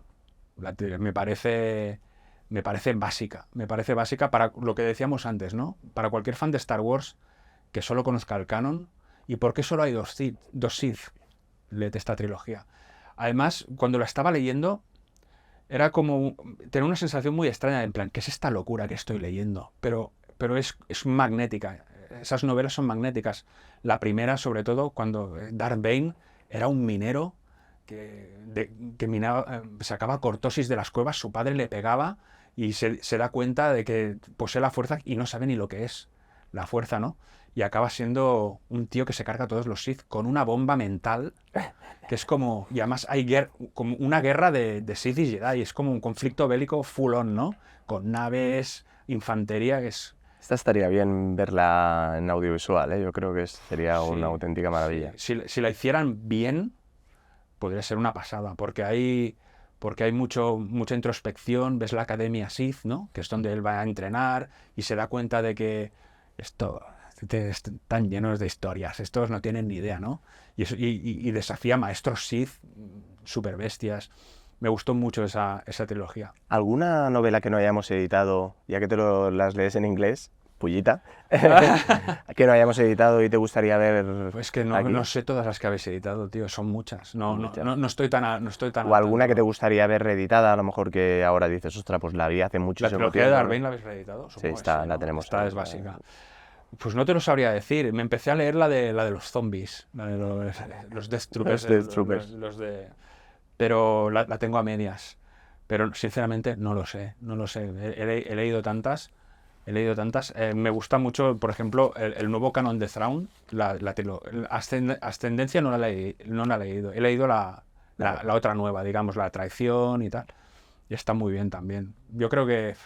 Me parece básica. Me parece básica para lo que decíamos antes, ¿no? Para cualquier fan de Star Wars que solo conozca el canon. ¿Y por qué solo hay dos Sith? Léete esta trilogía. Además, cuando la estaba leyendo, era como tener una sensación muy extraña, en plan, ¿qué es esta locura que estoy leyendo? Pero es magnética. Esas novelas son magnéticas. La primera, sobre todo, cuando Darth Bane era un minero que minaba, sacaba cortosis de las cuevas, su padre le pegaba y se da cuenta de que posee la fuerza y no sabe ni lo que es la fuerza, ¿no? Y acaba siendo un tío que se carga a todos los Sith con una bomba mental, que es como... Y además hay como una guerra de Sith y Jedi, es como un conflicto bélico full on, ¿no? Con naves, infantería, que es... Esta estaría bien verla en audiovisual, ¿eh? Yo creo que sería una auténtica maravilla. Sí. Si la hicieran bien, podría ser una pasada, porque hay mucha introspección, ves la Academia Sith, ¿no? Que es donde él va a entrenar y se da cuenta de que están llenos de historias, estos no tienen ni idea, ¿no? Y desafía maestros Sith super bestias. Me gustó mucho esa trilogía. ¿Alguna novela que no hayamos editado, ya que las lees en inglés, pullita, que no hayamos editado y te gustaría ver? Pues que no sé todas las que habéis editado, tío, son muchas. No estoy tan O alguna que te gustaría ver reeditada, a lo mejor que ahora dices, ostras, pues la vi hace muchísimo tiempo. ¿La trilogía de Darth Bane la habéis reeditado? Sí, la tenemos. Esta es básica. Pues no te lo sabría decir. Me empecé a leer la de los zombies, la de los Death Troopers. Pero la tengo a medias. Pero sinceramente no lo sé. He leído tantas. Me gusta mucho, por ejemplo, el nuevo canon de Thrawn. Ascendencia no la he leído. He leído la otra nueva, digamos, la traición y tal. Y está muy bien también. Yo creo que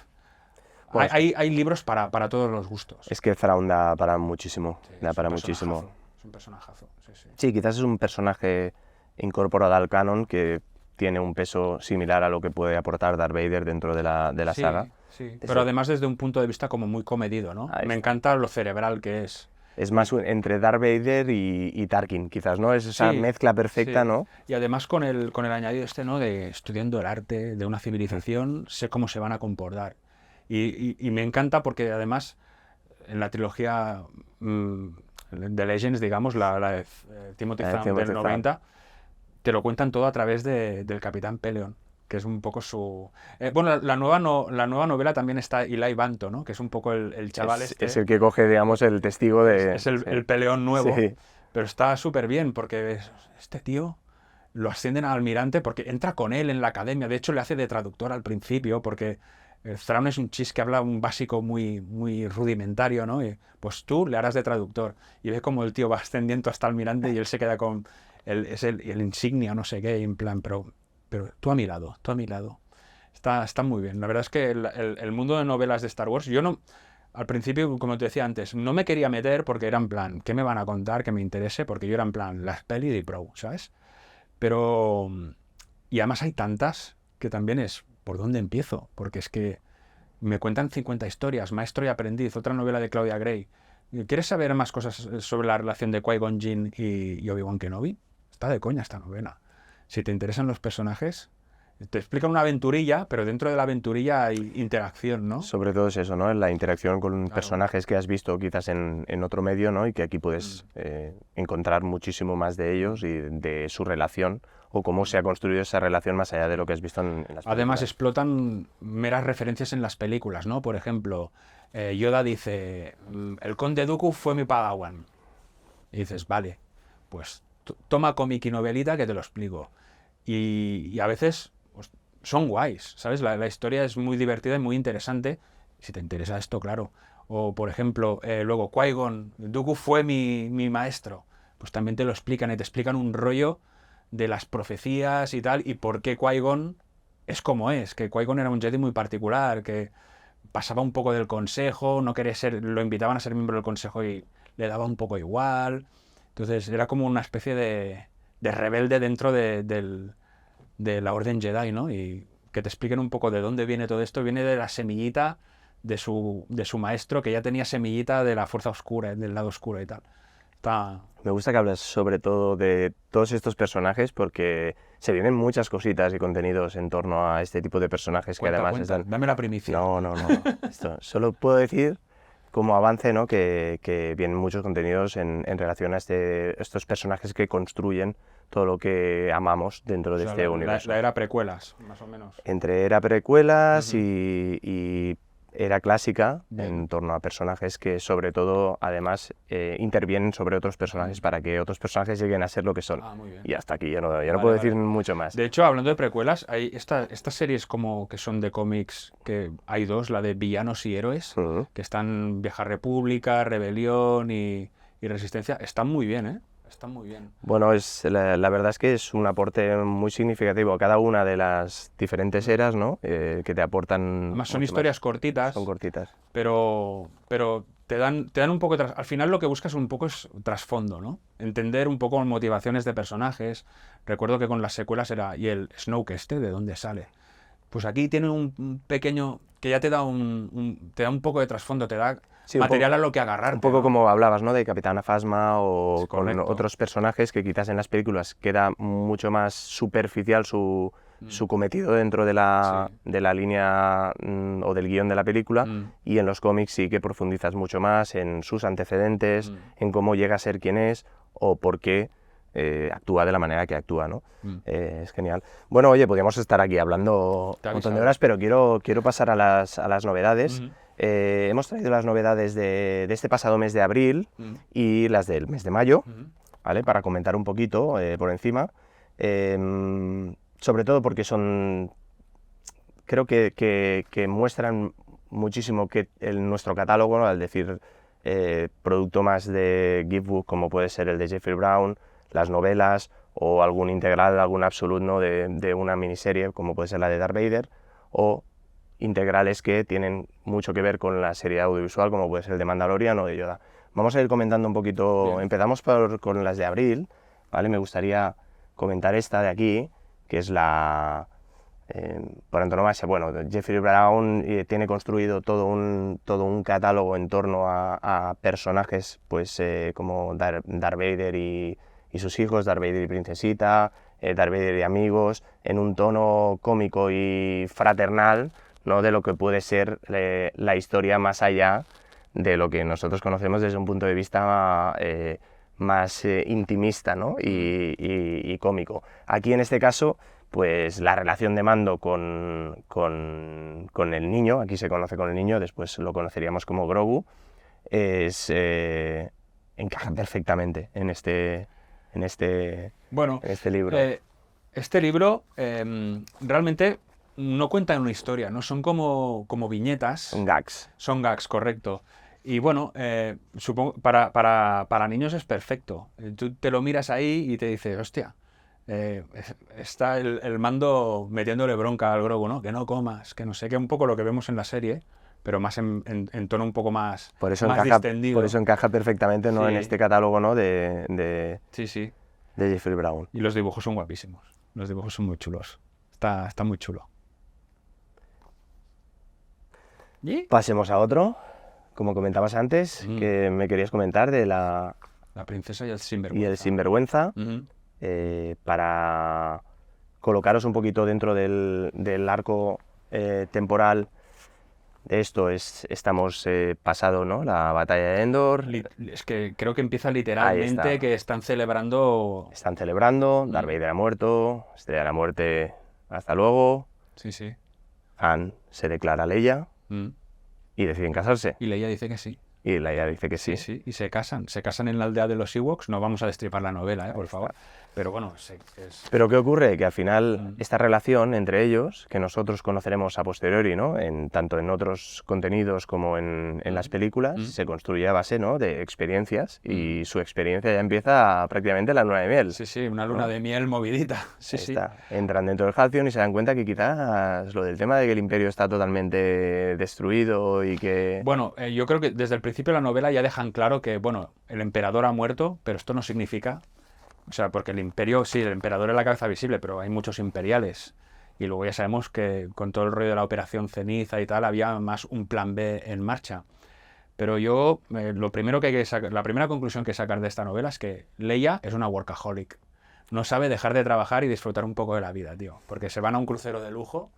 Bueno, hay libros para todos los gustos. es que Thrawn da para muchísimo, Sí, da es para un muchísimo. personajazo, es un personajazo, sí, sí. Sí, quizás es un personaje incorporado al canon que tiene un peso similar a lo que puede aportar Darth Vader dentro de la Sí, saga. sí. Ese- Pero además desde un punto de vista como muy comedido, ¿no? Ahí Me está. encanta lo cerebral que es. Es más entre Darth Vader y Tarkin, quizás, ¿no? Es esa Sí, mezcla perfecta, sí. ¿no? Y además con el añadido este, ¿no? De estudiando el arte de una civilización, sé cómo se van a comportar. Y me encanta porque además en la trilogía de Legends, digamos, la de Timothy Zahn Timothy del Zahn. 90, te lo cuentan todo a través del Capitán Peleon, que es un poco su... bueno, la nueva novela también está Eli Vanto, ¿no? Que es un poco el chaval Es el que coge, digamos, el testigo de... es el, sí. el Peleón nuevo, Sí. pero está súper bien porque este tío lo ascienden a almirante porque entra con él en la academia. De hecho, le hace de traductor al principio porque Thrawn es un chis que habla un básico muy, muy rudimentario, ¿no? Y, pues tú le harás de traductor. Y ves como el tío va ascendiendo hasta almirante y él se queda con el insignia, no sé qué, en plan, pero tú a mi lado, tú a mi lado. Está muy bien. La verdad es que el mundo de novelas de Star Wars, yo no... Al principio, como te decía antes, no me quería meter porque era en plan, ¿qué me van a contar que me interese? Porque yo era en plan, las pelis de Pro, ¿sabes? Pero... Y además hay tantas que también es, ¿por dónde empiezo? Porque es que me cuentan 50 historias, Maestro y Aprendiz, otra novela de Claudia Gray. ¿Quieres saber más cosas sobre la relación de Qui-Gon Jinn y Obi-Wan Kenobi? Está de coña esta novela. Si te interesan los personajes, te explican una aventurilla, pero dentro de la aventurilla hay interacción, ¿no? Sobre todo es eso, ¿no? La interacción con Claro. personajes que has visto quizás en otro medio, ¿no? Y que aquí puedes encontrar muchísimo más de ellos y de su relación o cómo se ha construido esa relación más allá de lo que has visto en las películas. Además explotan meras referencias en las películas, ¿no? Por ejemplo, Yoda dice, el conde Dooku fue mi padawan. Y dices, vale, pues toma cómic y novelita que te lo explico. Y a veces pues, son guays, ¿sabes? La historia es muy divertida y muy interesante, si te interesa esto, claro. O, por ejemplo, luego, Qui-Gon, Dooku fue mi maestro. Pues también te lo explican y te explican un rollo de las profecías y tal, y por qué Qui-Gon es como es, que Qui-Gon era un Jedi muy particular, que pasaba un poco del consejo, no quería ser, lo invitaban a ser miembro del consejo y le daba un poco igual. Entonces era como una especie de rebelde dentro de la Orden Jedi, ¿no? Y que te expliquen un poco de dónde viene todo esto. Viene de la semillita de su maestro, que ya tenía semillita de la fuerza oscura, del lado oscuro y tal. Me gusta que hables sobre todo de todos estos personajes porque se vienen muchas cositas y contenidos en torno a este tipo de personajes que además están... Dame la primicia. No. Solo puedo decir como avance, ¿no? que vienen muchos contenidos en relación a estos personajes que construyen todo lo que amamos dentro de este universo. La era precuelas, más o menos. Entre era precuelas y era clásica, en torno a personajes que sobre todo además intervienen sobre otros personajes para que otros personajes lleguen a ser lo que son. Muy bien. Y hasta aquí ya no puedo decir mucho más. De hecho, hablando de precuelas, hay estas series como que son de cómics, que hay dos, la de villanos y héroes, que están Vieja República, Rebelión y Resistencia, están muy bien, ¿eh? Están muy bien. Bueno, la verdad es que es un aporte muy significativo a cada una de las diferentes eras, ¿no? Que te aportan... Además son historias cortitas. Son cortitas. Pero te dan un poco... Al final lo que buscas un poco es trasfondo, ¿no? Entender un poco motivaciones de personajes. Recuerdo que con las secuelas era... ¿Y el Snoke ¿de dónde sale? Pues aquí tiene un pequeño... que ya te da te da un poco de trasfondo, te da... Sí, material a lo que agarrarte. Un poco, ¿no? Como hablabas, ¿no? De Capitana Phasma o es con otros personajes que quizás en las películas queda mucho más superficial su cometido dentro de la línea o del guión de la película, y en los cómics sí que profundizas mucho más en sus antecedentes, en cómo llega a ser quien es o por qué actúa de la manera que actúa, ¿no? Es genial. Bueno, oye, podríamos estar aquí hablando un montón de horas, pero quiero pasar a las novedades. Hemos traído las novedades de este pasado mes de abril y las del mes de mayo, ¿vale? Para comentar un poquito por encima, sobre todo porque creo que muestran muchísimo que nuestro catálogo, ¿no? Al decir producto más de giftbook, como puede ser el de Jeffrey Brown, las novelas o algún integral, algún absolute, ¿no? de una miniserie, como puede ser la de Darth Vader, o integrales que tienen mucho que ver con la serie audiovisual, como puede ser el de Mandalorian o de Yoda. Vamos a ir comentando un poquito, Bien. empezamos con las de abril, ¿vale? Me gustaría comentar esta de aquí, que es la, por antonomasia. Bueno, Jeffrey Brown tiene construido todo un catálogo en torno a personajes pues, como Darth Vader y sus hijos, Darth Vader y Princesita, Darth Vader y amigos, en un tono cómico y fraternal, ¿no? De lo que puede ser la historia más allá de lo que nosotros conocemos desde un punto de vista más intimista, ¿no? y cómico. Aquí en este caso, pues la relación de mando con el niño, aquí se conoce con el niño, después lo conoceríamos como Grogu, encaja perfectamente en este libro. Este libro realmente no cuenta una historia, ¿no? Son como viñetas. Gags. Son gags, correcto. Y bueno, supongo para niños es perfecto. Tú te lo miras ahí y te dices, hostia, está el mando metiéndole bronca al Grogu, ¿no? Que no comas, que no sé qué, un poco lo que vemos en la serie, pero más en tono un poco más distendido. Por eso encaja perfectamente, ¿no? Sí. En este catálogo, ¿no? de Jeffrey Brown. Y los dibujos son guapísimos. Los dibujos son muy chulos. Está muy chulo. ¿Y? Pasemos a otro, como comentabas antes, que me querías comentar de la princesa y el sinvergüenza. Y el sinvergüenza, para colocaros un poquito dentro del arco temporal de esto. Estamos pasado, ¿no? La batalla de Endor. Es que creo que empieza literalmente que están celebrando... Están celebrando, Darth Vader ha muerto, Estrella de la Muerte, hasta luego. Sí. Han se declara Leia y deciden casarse. Y Leia dice que sí. Y Leia dice que sí. Sí, y se casan en la aldea de los Ewoks. No vamos a destripar la novela, por favor. Pero bueno, Pero ¿qué ocurre? Que al final esta relación entre ellos, que nosotros conoceremos a posteriori, ¿no? Tanto en otros contenidos como en las películas, se construye a base, ¿no? De experiencias, y su experiencia ya empieza prácticamente la luna de miel. Sí, una luna de miel movidita. Sí. Entran dentro del Halcyon y se dan cuenta que quizás lo del tema de que el Imperio está totalmente destruido y que... Bueno, yo creo que desde el principio de la novela ya dejan claro que, bueno, el emperador ha muerto, pero esto no significa... O sea, porque el imperio, sí, el emperador es la cabeza visible, pero hay muchos imperiales. Y luego ya sabemos que con todo el rollo de la operación Ceniza y tal, había más un plan B en marcha. Pero yo, lo primero que hay que sacar, la primera conclusión que sacar de esta novela es que Leia es una workaholic. No sabe dejar de trabajar y disfrutar un poco de la vida, tío. Porque se van a un crucero de lujo.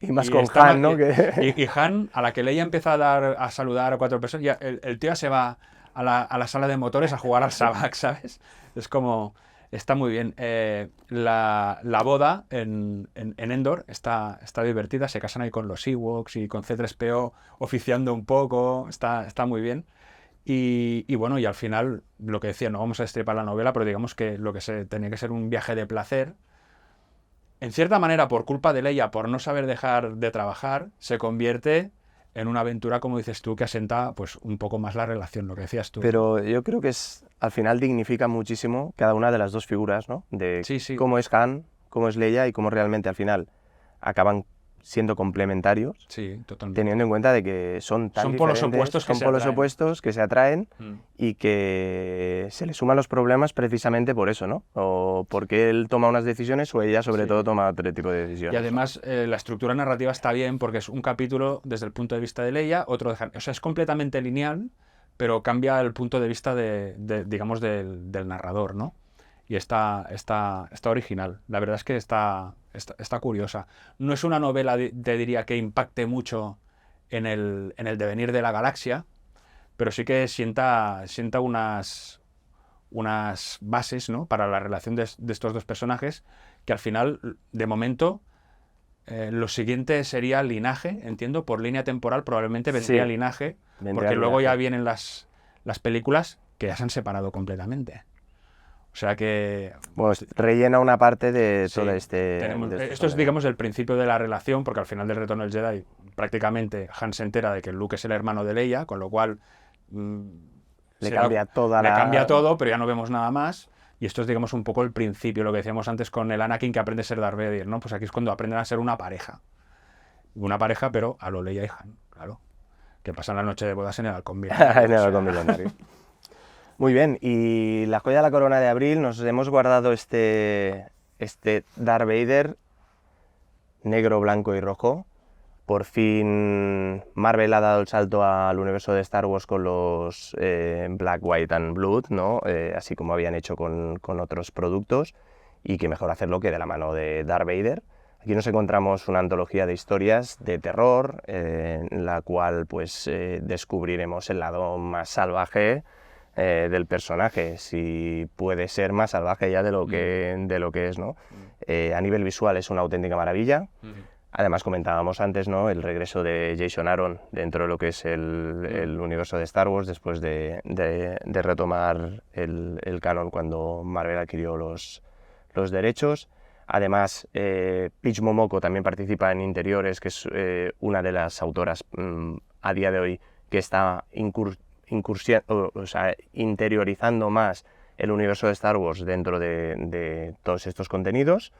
Y más con Han, ¿no? Y Han, a la que Leia empieza a saludar a 4 personas, ya el tío se va a la sala de motores a jugar al Sabacc, ¿sabes? Es como... Está muy bien. La boda en Endor está divertida. Se casan ahí con los Ewoks y con C-3PO oficiando un poco. Está muy bien. Y bueno, y al final, lo que decía, no vamos a destripar la novela, pero digamos que lo que tenía que ser un viaje de placer, en cierta manera, por culpa de Leia, por no saber dejar de trabajar, se convierte en una aventura, como dices tú, que asenta pues un poco más la relación, lo que decías tú. Pero yo creo que al final dignifica muchísimo cada una de las dos figuras, ¿no? De cómo es Han, cómo es Leia y cómo realmente al final acaban siendo complementarios. Sí, totalmente. Teniendo en cuenta de que son tan polos opuestos que se atraen y que se le suman los problemas precisamente por eso, ¿no? O porque él toma unas decisiones o ella sobre todo toma otro tipo de decisiones. Y además la estructura narrativa está bien porque es un capítulo desde el punto de vista de Leia, otro de Han. O sea, es completamente lineal, pero cambia el punto de vista digamos, del narrador, ¿no? Y está original. La verdad es que está curiosa. No es una novela, te diría, que impacte mucho en el devenir de la galaxia, pero sí que sienta unas bases, ¿no? Para la relación de estos dos personajes, que al final, de momento, lo siguiente sería linaje, entiendo, por línea temporal probablemente vendría linaje, porque luego ya vienen las películas que ya se han separado completamente. O sea que... Bueno, rellena una parte de todo esto es, digamos, el principio de la relación, porque al final del Retorno del Jedi prácticamente Han se entera de que Luke es el hermano de Leia, con lo cual... le cambia todo, pero ya no vemos nada más. Y esto es, digamos, un poco el principio, lo que decíamos antes con el Anakin que aprende a ser Darth Vader, ¿no? Pues aquí es cuando aprenden a ser una pareja. una pareja, pero a lo Leia y Han, claro, que pasan la noche de bodas en el halcón En el halcón milenario. Muy bien, y la joya de la corona de abril, nos hemos guardado este Darth Vader negro, blanco y rojo. Por fin Marvel ha dado el salto al universo de Star Wars con los Black, White and Blood, ¿no? Así como habían hecho con otros productos, y que mejor hacerlo que de la mano de Darth Vader. Aquí nos encontramos una antología de historias de terror, en la cual pues, descubriremos el lado más salvaje del personaje, si puede ser más salvaje ya de lo que es, ¿no? A nivel visual es una auténtica maravilla. Además, comentábamos antes, ¿no?, el regreso de Jason Aaron dentro de lo que es el universo de Star Wars, después de retomar el canon cuando Marvel adquirió los derechos. Además, Peach Momoko también participa en Interiores, que es una de las autoras a día de hoy que está interiorizando más el universo de Star Wars dentro de todos estos contenidos.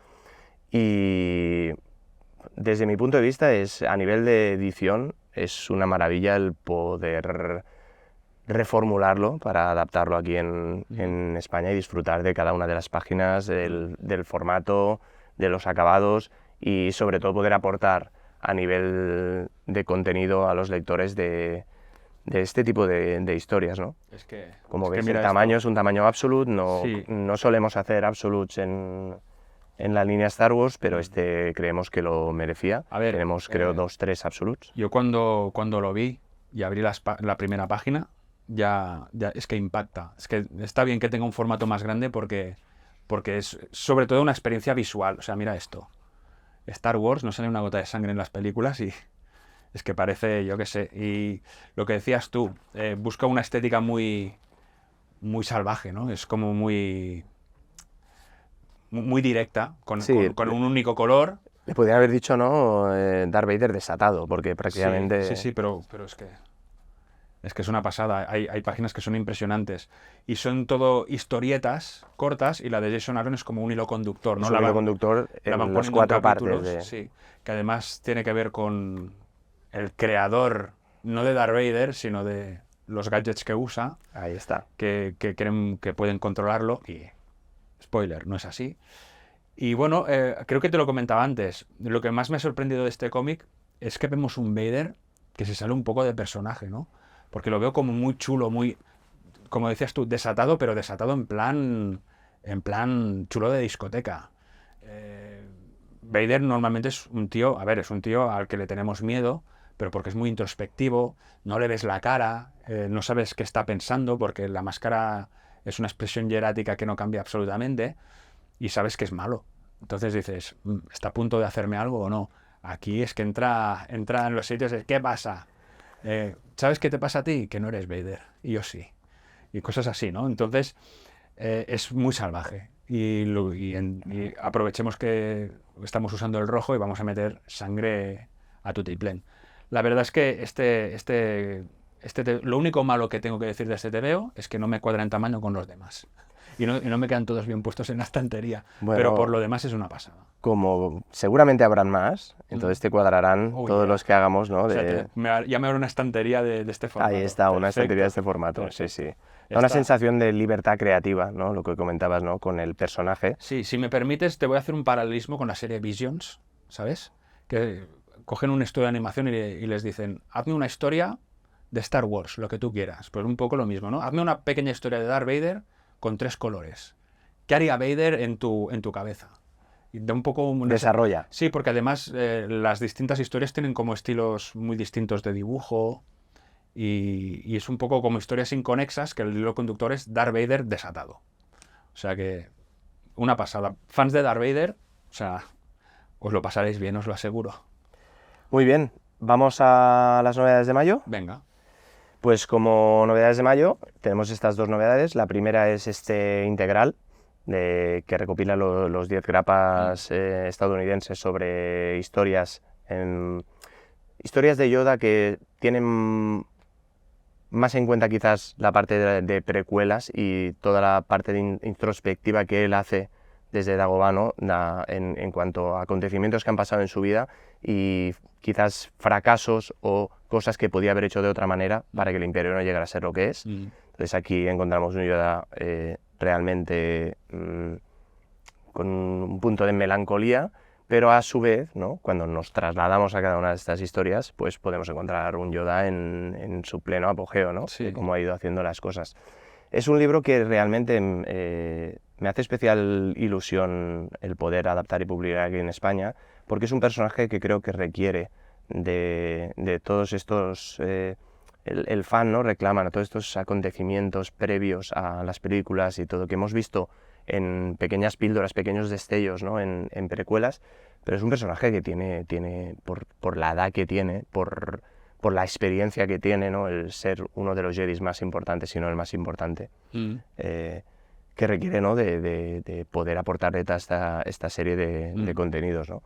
Y desde mi punto de vista, a nivel de edición, es una maravilla el poder reformularlo para adaptarlo aquí en España y disfrutar de cada una de las páginas, del formato, de los acabados, y sobre todo poder aportar a nivel de contenido a los lectores de este tipo de historias, ¿no? Como ves, el tamaño es un tamaño absolute, no solemos hacer absolutes en la línea Star Wars, pero creemos que lo merecía. A ver, tenemos, creo, 2-3 absolutes. Yo cuando lo vi y abrí la primera página, ya es que impacta. Es que está bien que tenga un formato más grande porque es sobre todo una experiencia visual. O sea, mira esto. Star Wars, no sale una gota de sangre en las películas y es que parece, yo qué sé. Y lo que decías tú, busca una estética muy, muy salvaje, ¿no? Es como muy directa, con un único color. Le podrían haber dicho, ¿no?, Darth Vader desatado, porque prácticamente... Sí, pero es que es una pasada. Hay páginas que son impresionantes. Y son todo historietas cortas, y la de Jason Aaron es como un hilo conductor, ¿no? Es un hilo conductor en las 4 partes. Sí, que además tiene que ver con el creador, no de Darth Vader, sino de los gadgets que usa. Ahí está. Que creen que pueden controlarlo y... Spoiler, no es así. Y bueno, creo que te lo comentaba antes. Lo que más me ha sorprendido de este cómic es que vemos un Vader que se sale un poco de personaje, ¿no? Porque lo veo como muy chulo, muy, como decías tú, desatado, pero desatado en plan chulo de discoteca. Vader normalmente es un tío al que le tenemos miedo, pero porque es muy introspectivo, no le ves la cara, no sabes qué está pensando, porque la máscara es una expresión hierática que no cambia absolutamente, y sabes que es malo. Entonces dices, ¿está a punto de hacerme algo o no? Aquí es que entra en los sitios de, ¿qué pasa? ¿Sabes qué te pasa a ti? Que no eres Vader, y yo sí. Y cosas así, ¿no? Entonces, es muy salvaje. Y aprovechemos que estamos usando el rojo y vamos a meter sangre a tutiplén. La verdad es que lo único malo que tengo que decir de este TVO es que no me cuadra en tamaño con los demás. Y no me quedan todos bien puestos en la estantería. Bueno, pero por lo demás es una pasada. Como seguramente habrán más, entonces te cuadrarán todos los que hagamos, ¿no? O sea, ya me habrá una estantería de este formato. Ahí está, una estantería de este formato. Perfecto. Sí. Da una sensación de libertad creativa, ¿no? Lo que comentabas, ¿no?, con el personaje. Sí, si me permites, te voy a hacer un paralelismo con la serie Visions, ¿sabes? Que cogen un estudio de animación y les dicen, hazme una historia de Star Wars, lo que tú quieras. Pues un poco lo mismo, ¿no? Hazme una pequeña historia de Darth Vader con 3 colores. ¿Qué haría Vader en tu cabeza? Y da un poco... Desarrolla. Sí, porque además las distintas historias tienen como estilos muy distintos de dibujo, y es un poco como historias inconexas, que el hilo conductor es Darth Vader desatado. O sea que una pasada. Fans de Darth Vader, o sea, os lo pasaréis bien, os lo aseguro. Muy bien, ¿vamos a las novedades de mayo? Venga. Pues como novedades de mayo tenemos estas 2 novedades. La primera es este integral que recopila los 10 grapas estadounidenses sobre historias de Yoda que tienen más en cuenta quizás la parte de precuelas y toda la parte introspectiva que él hace desde Dagobah, ¿no? En cuanto a acontecimientos que han pasado en su vida y quizás fracasos o cosas que podía haber hecho de otra manera para que el Imperio no llegara a ser lo que es. Entonces aquí encontramos un Yoda realmente con un punto de melancolía, pero a su vez, ¿no? Cuando nos trasladamos a cada una de estas historias, pues podemos encontrar un Yoda en su pleno apogeo, ¿no? Sí. De cómo ha ido haciendo las cosas. Es un libro que realmente me hace especial ilusión el poder adaptar y publicar aquí en España, porque es un personaje que creo que requiere de todos estos... el fan, ¿no? Reclama todos estos acontecimientos previos a las películas y todo que hemos visto en pequeñas píldoras, pequeños destellos, ¿no? en precuelas, pero es un personaje que tiene por la edad que tiene, por la experiencia que tiene, ¿no? El ser uno de los Jedis más importantes, si no el más importante, que requiere, ¿no? de poder aportarle toda esta serie de contenidos, ¿no?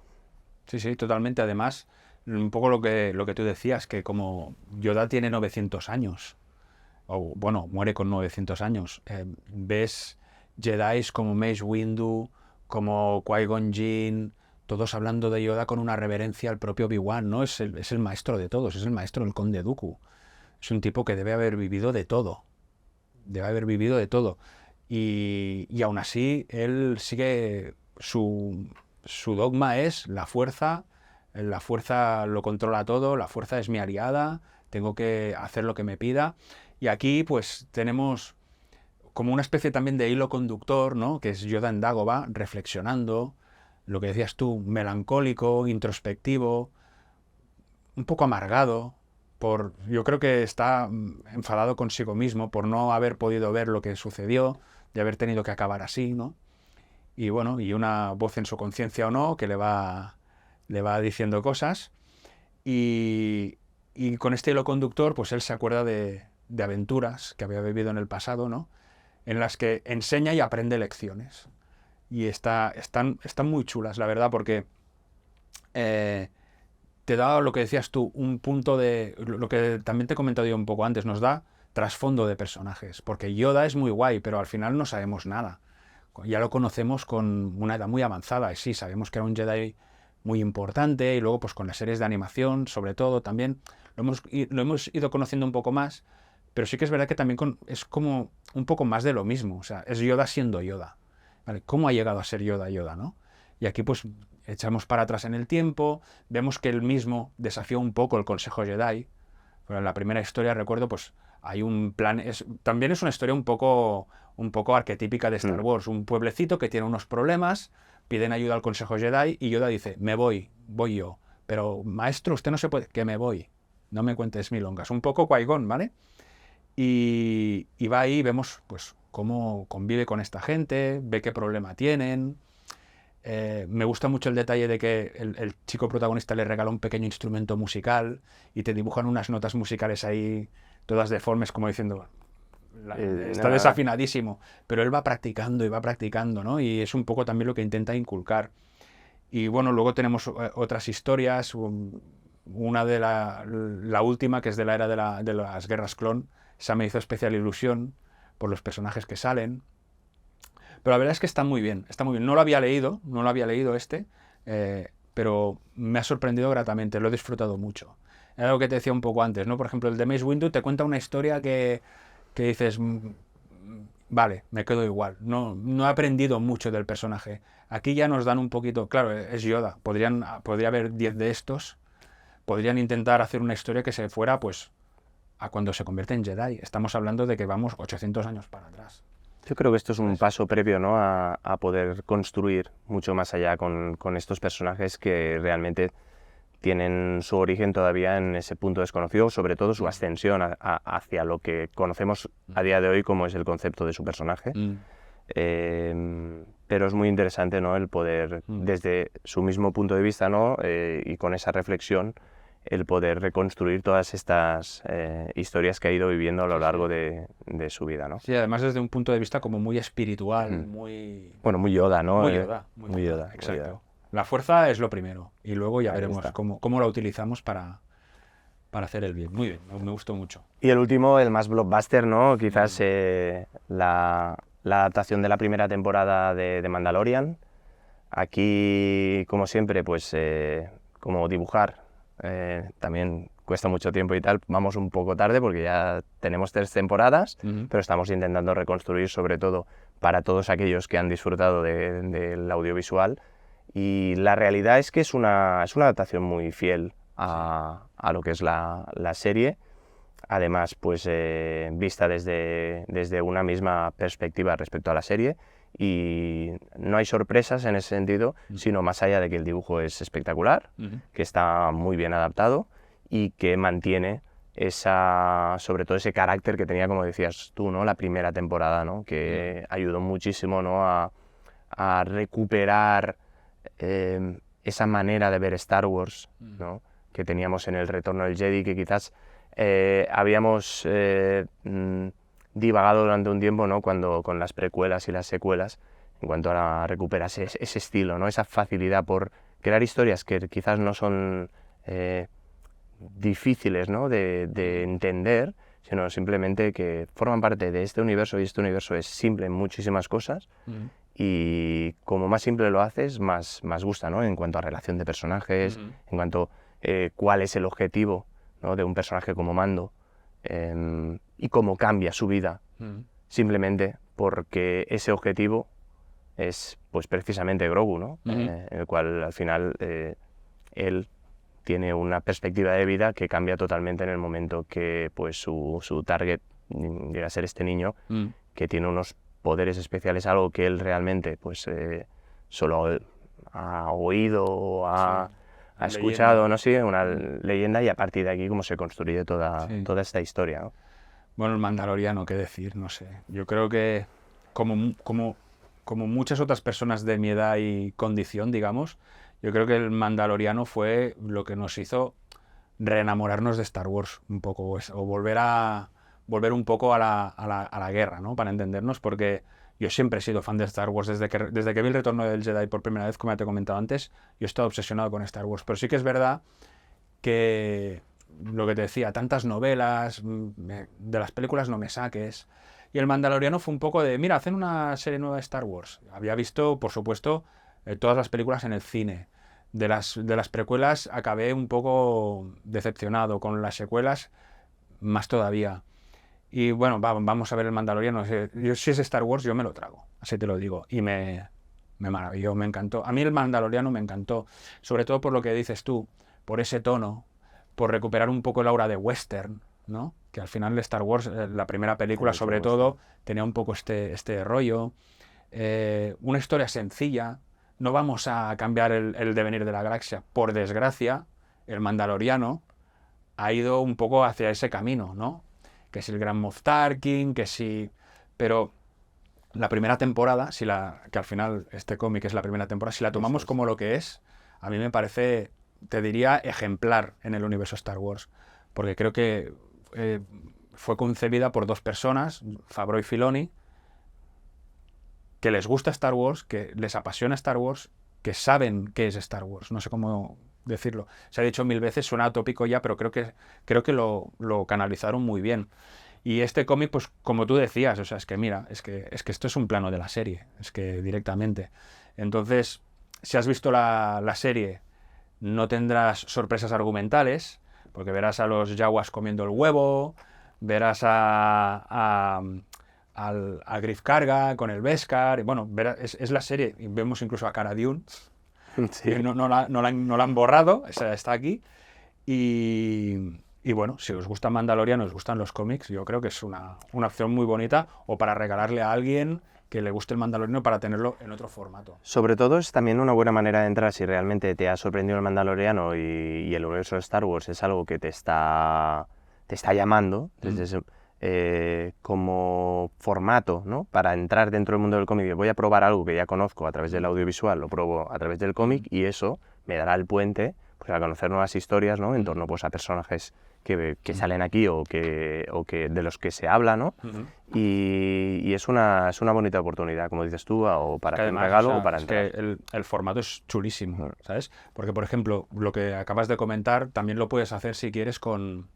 Sí, sí, totalmente. Además, un poco lo que tú decías, que como Yoda tiene 900 años, o bueno, muere con 900 años, ves Jedis como Mace Windu, como Qui-Gon Jinn, todos hablando de Yoda con una reverencia al propio Obi-Wan, ¿no? Es el maestro de todos, es el maestro del Conde Dooku. Es un tipo que debe haber vivido de todo. Debe haber vivido de todo. Y aún así, él sigue... Su dogma es la fuerza lo controla todo, la fuerza es mi aliada, tengo que hacer lo que me pida. Y aquí, pues, tenemos como una especie también de hilo conductor, ¿no? Que es Yoda en Dagobah, reflexionando, lo que decías tú, melancólico, introspectivo, un poco amargado, yo creo que está enfadado consigo mismo por no haber podido ver lo que sucedió, de haber tenido que acabar así, ¿no? Y bueno, y una voz en su conciencia o no, que le va diciendo cosas, y con este hilo conductor, pues él se acuerda de aventuras que había vivido en el pasado, ¿no? En las que enseña y aprende lecciones. Y están muy chulas, la verdad, porque te da lo que decías tú, un punto de... Lo que también te he comentado yo un poco antes, nos da trasfondo de personajes. Porque Yoda es muy guay, pero al final no sabemos nada. Ya lo conocemos con una edad muy avanzada. Y sí, sabemos que era un Jedi muy importante. Y luego, pues con las series de animación, sobre todo, también lo hemos ido conociendo un poco más. Pero sí que es verdad que también es como un poco más de lo mismo. O sea, es Yoda siendo Yoda. ¿Vale? ¿Cómo ha llegado a ser Yoda, ¿no? Y aquí pues echamos para atrás en el tiempo, vemos que él mismo desafió un poco el Consejo Jedi. Pero en la primera historia, recuerdo, pues hay un plan... También es una historia un poco arquetípica de Star Wars. Un pueblecito que tiene unos problemas, piden ayuda al Consejo Jedi y Yoda dice, me voy yo. Pero, maestro, usted no se puede... Que me voy. No me cuentes milongas. Un poco Qui-Gon, ¿vale? Y va ahí, vemos pues cómo convive con esta gente, ve qué problema tienen. Me gusta mucho el detalle de que el chico protagonista le regala un pequeño instrumento musical y te dibujan unas notas musicales ahí, todas deformes, como diciendo, está desafinadísimo. Pero él va practicando, ¿no? Y es un poco también lo que intenta inculcar. Y bueno, luego tenemos otras historias, una de la última, que es de la era de las guerras clon. Esa me hizo especial ilusión por los personajes que salen. Pero la verdad es que está muy bien, está muy bien. No lo había leído pero me ha sorprendido gratamente, lo he disfrutado mucho. Era lo que te decía un poco antes, ¿no? Por ejemplo, el de Mace Windu te cuenta una historia que dices, vale, me quedo igual. No he aprendido mucho del personaje. Aquí ya nos dan un poquito, claro, es Yoda. Podría haber 10 de estos. Podrían intentar hacer una historia que se fuera, pues, a cuando se convierte en Jedi. Estamos hablando de que vamos 800 años para atrás. Yo creo que esto es un paso previo, ¿no? a poder construir mucho más allá con estos personajes que realmente tienen su origen todavía en ese punto desconocido, sobre todo su ascensión hacia lo que conocemos a día de hoy como es el concepto de su personaje. Pero es muy interesante, ¿no? El poder, desde su mismo punto de vista, ¿no? Y con esa reflexión, el poder reconstruir todas estas historias que ha ido viviendo a lo largo de su vida, ¿no? Sí, además desde un punto de vista como muy espiritual, muy... Bueno, muy Yoda, ¿no? Muy Yoda, exacto. Muy Yoda. La fuerza es lo primero, y luego ya veremos cómo la utilizamos para hacer el bien. Muy bien, me gustó mucho. Y el último, el más blockbuster, ¿no? Quizás la adaptación de la primera temporada de Mandalorian. Aquí, como siempre, pues como dibujar también cuesta mucho tiempo y tal, vamos un poco tarde porque ya tenemos 3 temporadas, pero estamos intentando reconstruir sobre todo para todos aquellos que han disfrutado del audiovisual, y la realidad es que es una adaptación muy fiel a lo que es la serie. Además, pues vista desde una misma perspectiva respecto a la serie, y no hay sorpresas en ese sentido, sino más allá de que el dibujo es espectacular, que está muy bien adaptado y que mantiene sobre todo ese carácter que tenía, como decías tú, ¿no? La primera temporada, ¿no? Que ayudó muchísimo, ¿no? a recuperar esa manera de ver Star Wars, ¿no? Que teníamos en El Retorno del Jedi, que quizás habíamos divagado durante un tiempo, ¿no? Con las precuelas y las secuelas, en cuanto a recuperar ese estilo, ¿no? Esa facilidad por crear historias que quizás no son difíciles, ¿no? de entender, sino simplemente que forman parte de este universo, y este universo es simple en muchísimas cosas, y como más simple lo haces, más gusta, ¿no? En cuanto a relación de personajes, en cuanto a cuál es el objetivo, ¿no? De un personaje como Mando, y cómo cambia su vida simplemente porque ese objetivo es pues precisamente Grogu, ¿no? En el cual al final él tiene una perspectiva de vida que cambia totalmente en el momento que pues su target llega a ser este niño que tiene unos poderes especiales, algo que él realmente pues solo ha oído o ha escuchado, no sé, una leyenda, y a partir de aquí cómo se construye toda esta historia, ¿no? Bueno, el Mandaloriano, qué decir, no sé. Yo creo que como muchas otras personas de mi edad y condición, digamos, yo creo que el Mandaloriano fue lo que nos hizo reenamorarnos de Star Wars un poco, o volver un poco a la guerra, ¿no? Para entendernos, porque yo siempre he sido fan de Star Wars. Desde que vi El Retorno del Jedi por primera vez, como ya te he comentado antes, yo he estado obsesionado con Star Wars. Pero sí que es verdad que, lo que te decía, tantas novelas, de las películas no me saques. Y el Mandaloriano fue un poco de, mira, hacen una serie nueva de Star Wars. Había visto, por supuesto, todas las películas en el cine. De las precuelas acabé un poco decepcionado, con las secuelas más todavía. Y bueno, vamos a ver el Mandaloriano. Yo, si es Star Wars, yo me lo trago, así te lo digo. Y me maravilló, me encantó. A mí el Mandaloriano me encantó, sobre todo por lo que dices tú, por ese tono, por recuperar un poco el aura de western, ¿no? Que al final de Star Wars, la primera película sobre todo, tenía un poco este rollo. Una historia sencilla. No vamos a cambiar el devenir de la galaxia. Por desgracia, el Mandaloriano ha ido un poco hacia ese camino, ¿no? Que si el Gran Moff Tarkin, que si... Pero la primera temporada, que al final este cómic es la primera temporada, si la tomamos como lo que es, a mí me parece, te diría, ejemplar en el universo Star Wars. Porque creo que fue concebida por 2 personas, Favreau y Filoni, que les gusta Star Wars, que les apasiona Star Wars, que saben qué es Star Wars. No sé cómo decirlo. Se ha dicho 1000 veces, suena atópico ya, pero creo que lo canalizaron muy bien. Y este cómic, pues como tú decías, o sea, es que mira, es que esto es un plano de la serie, es que directamente. Entonces, si has visto la serie, no tendrás sorpresas argumentales, porque verás a los Jawas comiendo el huevo, verás a Griff Karga con el Beskar, y bueno, es la serie, y vemos incluso a Cara Dune, no la han borrado, está aquí, y bueno, si os gusta Mandalorian, os gustan los cómics, yo creo que es una opción muy bonita, o para regalarle a alguien que le guste el Mandaloriano, para tenerlo en otro formato. Sobre todo es también una buena manera de entrar si realmente te ha sorprendido el Mandaloriano y el universo de Star Wars es algo que te está llamando desde como formato, ¿no? Para entrar dentro del mundo del cómic. Voy a probar algo que ya conozco a través del audiovisual, lo pruebo a través del cómic, y eso me dará el puente pues, a conocer nuevas historias, ¿no? En torno pues, a personajes que salen aquí o que de los que se habla, ¿no? Y es una bonita oportunidad, como dices tú, o para hacer un regalo o para entrar. Es que el formato es chulísimo, ¿sabes? Porque, por ejemplo, lo que acabas de comentar también lo puedes hacer si quieres con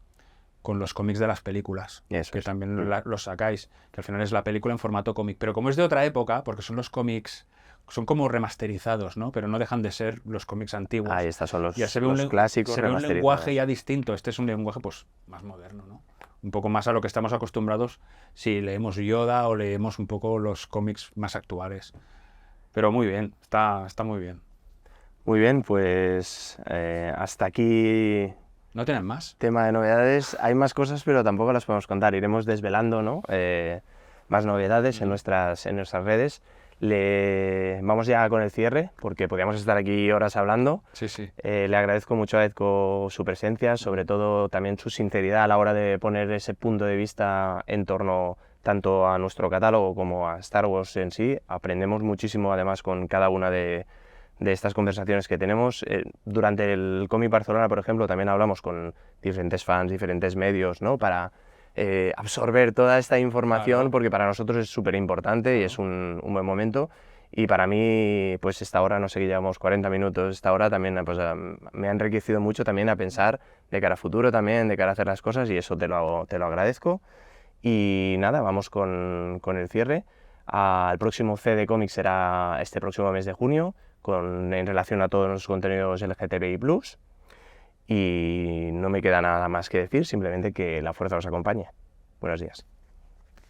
con los cómics de las películas, Eso que es. también los sacáis, que al final es la película en formato cómic. Pero como es de otra época, porque son los cómics, son como remasterizados, ¿no? Pero no dejan de ser los cómics antiguos. Ahí estos son Ya los clásicos se ve un remasterizados. lenguaje ya distinto. Este es un lenguaje pues más moderno, ¿no? Un poco más a lo que estamos acostumbrados si leemos Yoda o leemos un poco los cómics más actuales. Pero muy bien, está muy bien. Muy bien, pues hasta aquí ¿No tienen más? tema de novedades. Hay más cosas, pero tampoco las podemos contar. Iremos desvelando, ¿no? Más novedades en nuestras redes. Vamos ya con el cierre, porque podríamos estar aquí horas hablando. Sí, sí. Le agradezco mucho a Edco su presencia, sobre todo también su sinceridad a la hora de poner ese punto de vista en torno tanto a nuestro catálogo como a Star Wars en sí. Aprendemos muchísimo además con cada una de estas conversaciones que tenemos. Durante el Comic Barcelona, por ejemplo, también hablamos con diferentes fans, diferentes medios, ¿no? Para absorber toda esta información, Claro. porque para nosotros es súper importante y es un buen momento. Y para mí, pues esta hora, no sé, que llevamos 40 minutos, esta hora también pues, me ha enriquecido mucho también a pensar de cara a futuro también, de cara a hacer las cosas, y eso te lo agradezco. Y nada, vamos con el cierre. El próximo CD Comics será este próximo mes de junio, en relación a todos los contenidos LGTBI+. Y no me queda nada más que decir, simplemente que la fuerza os acompañe. Buenos días.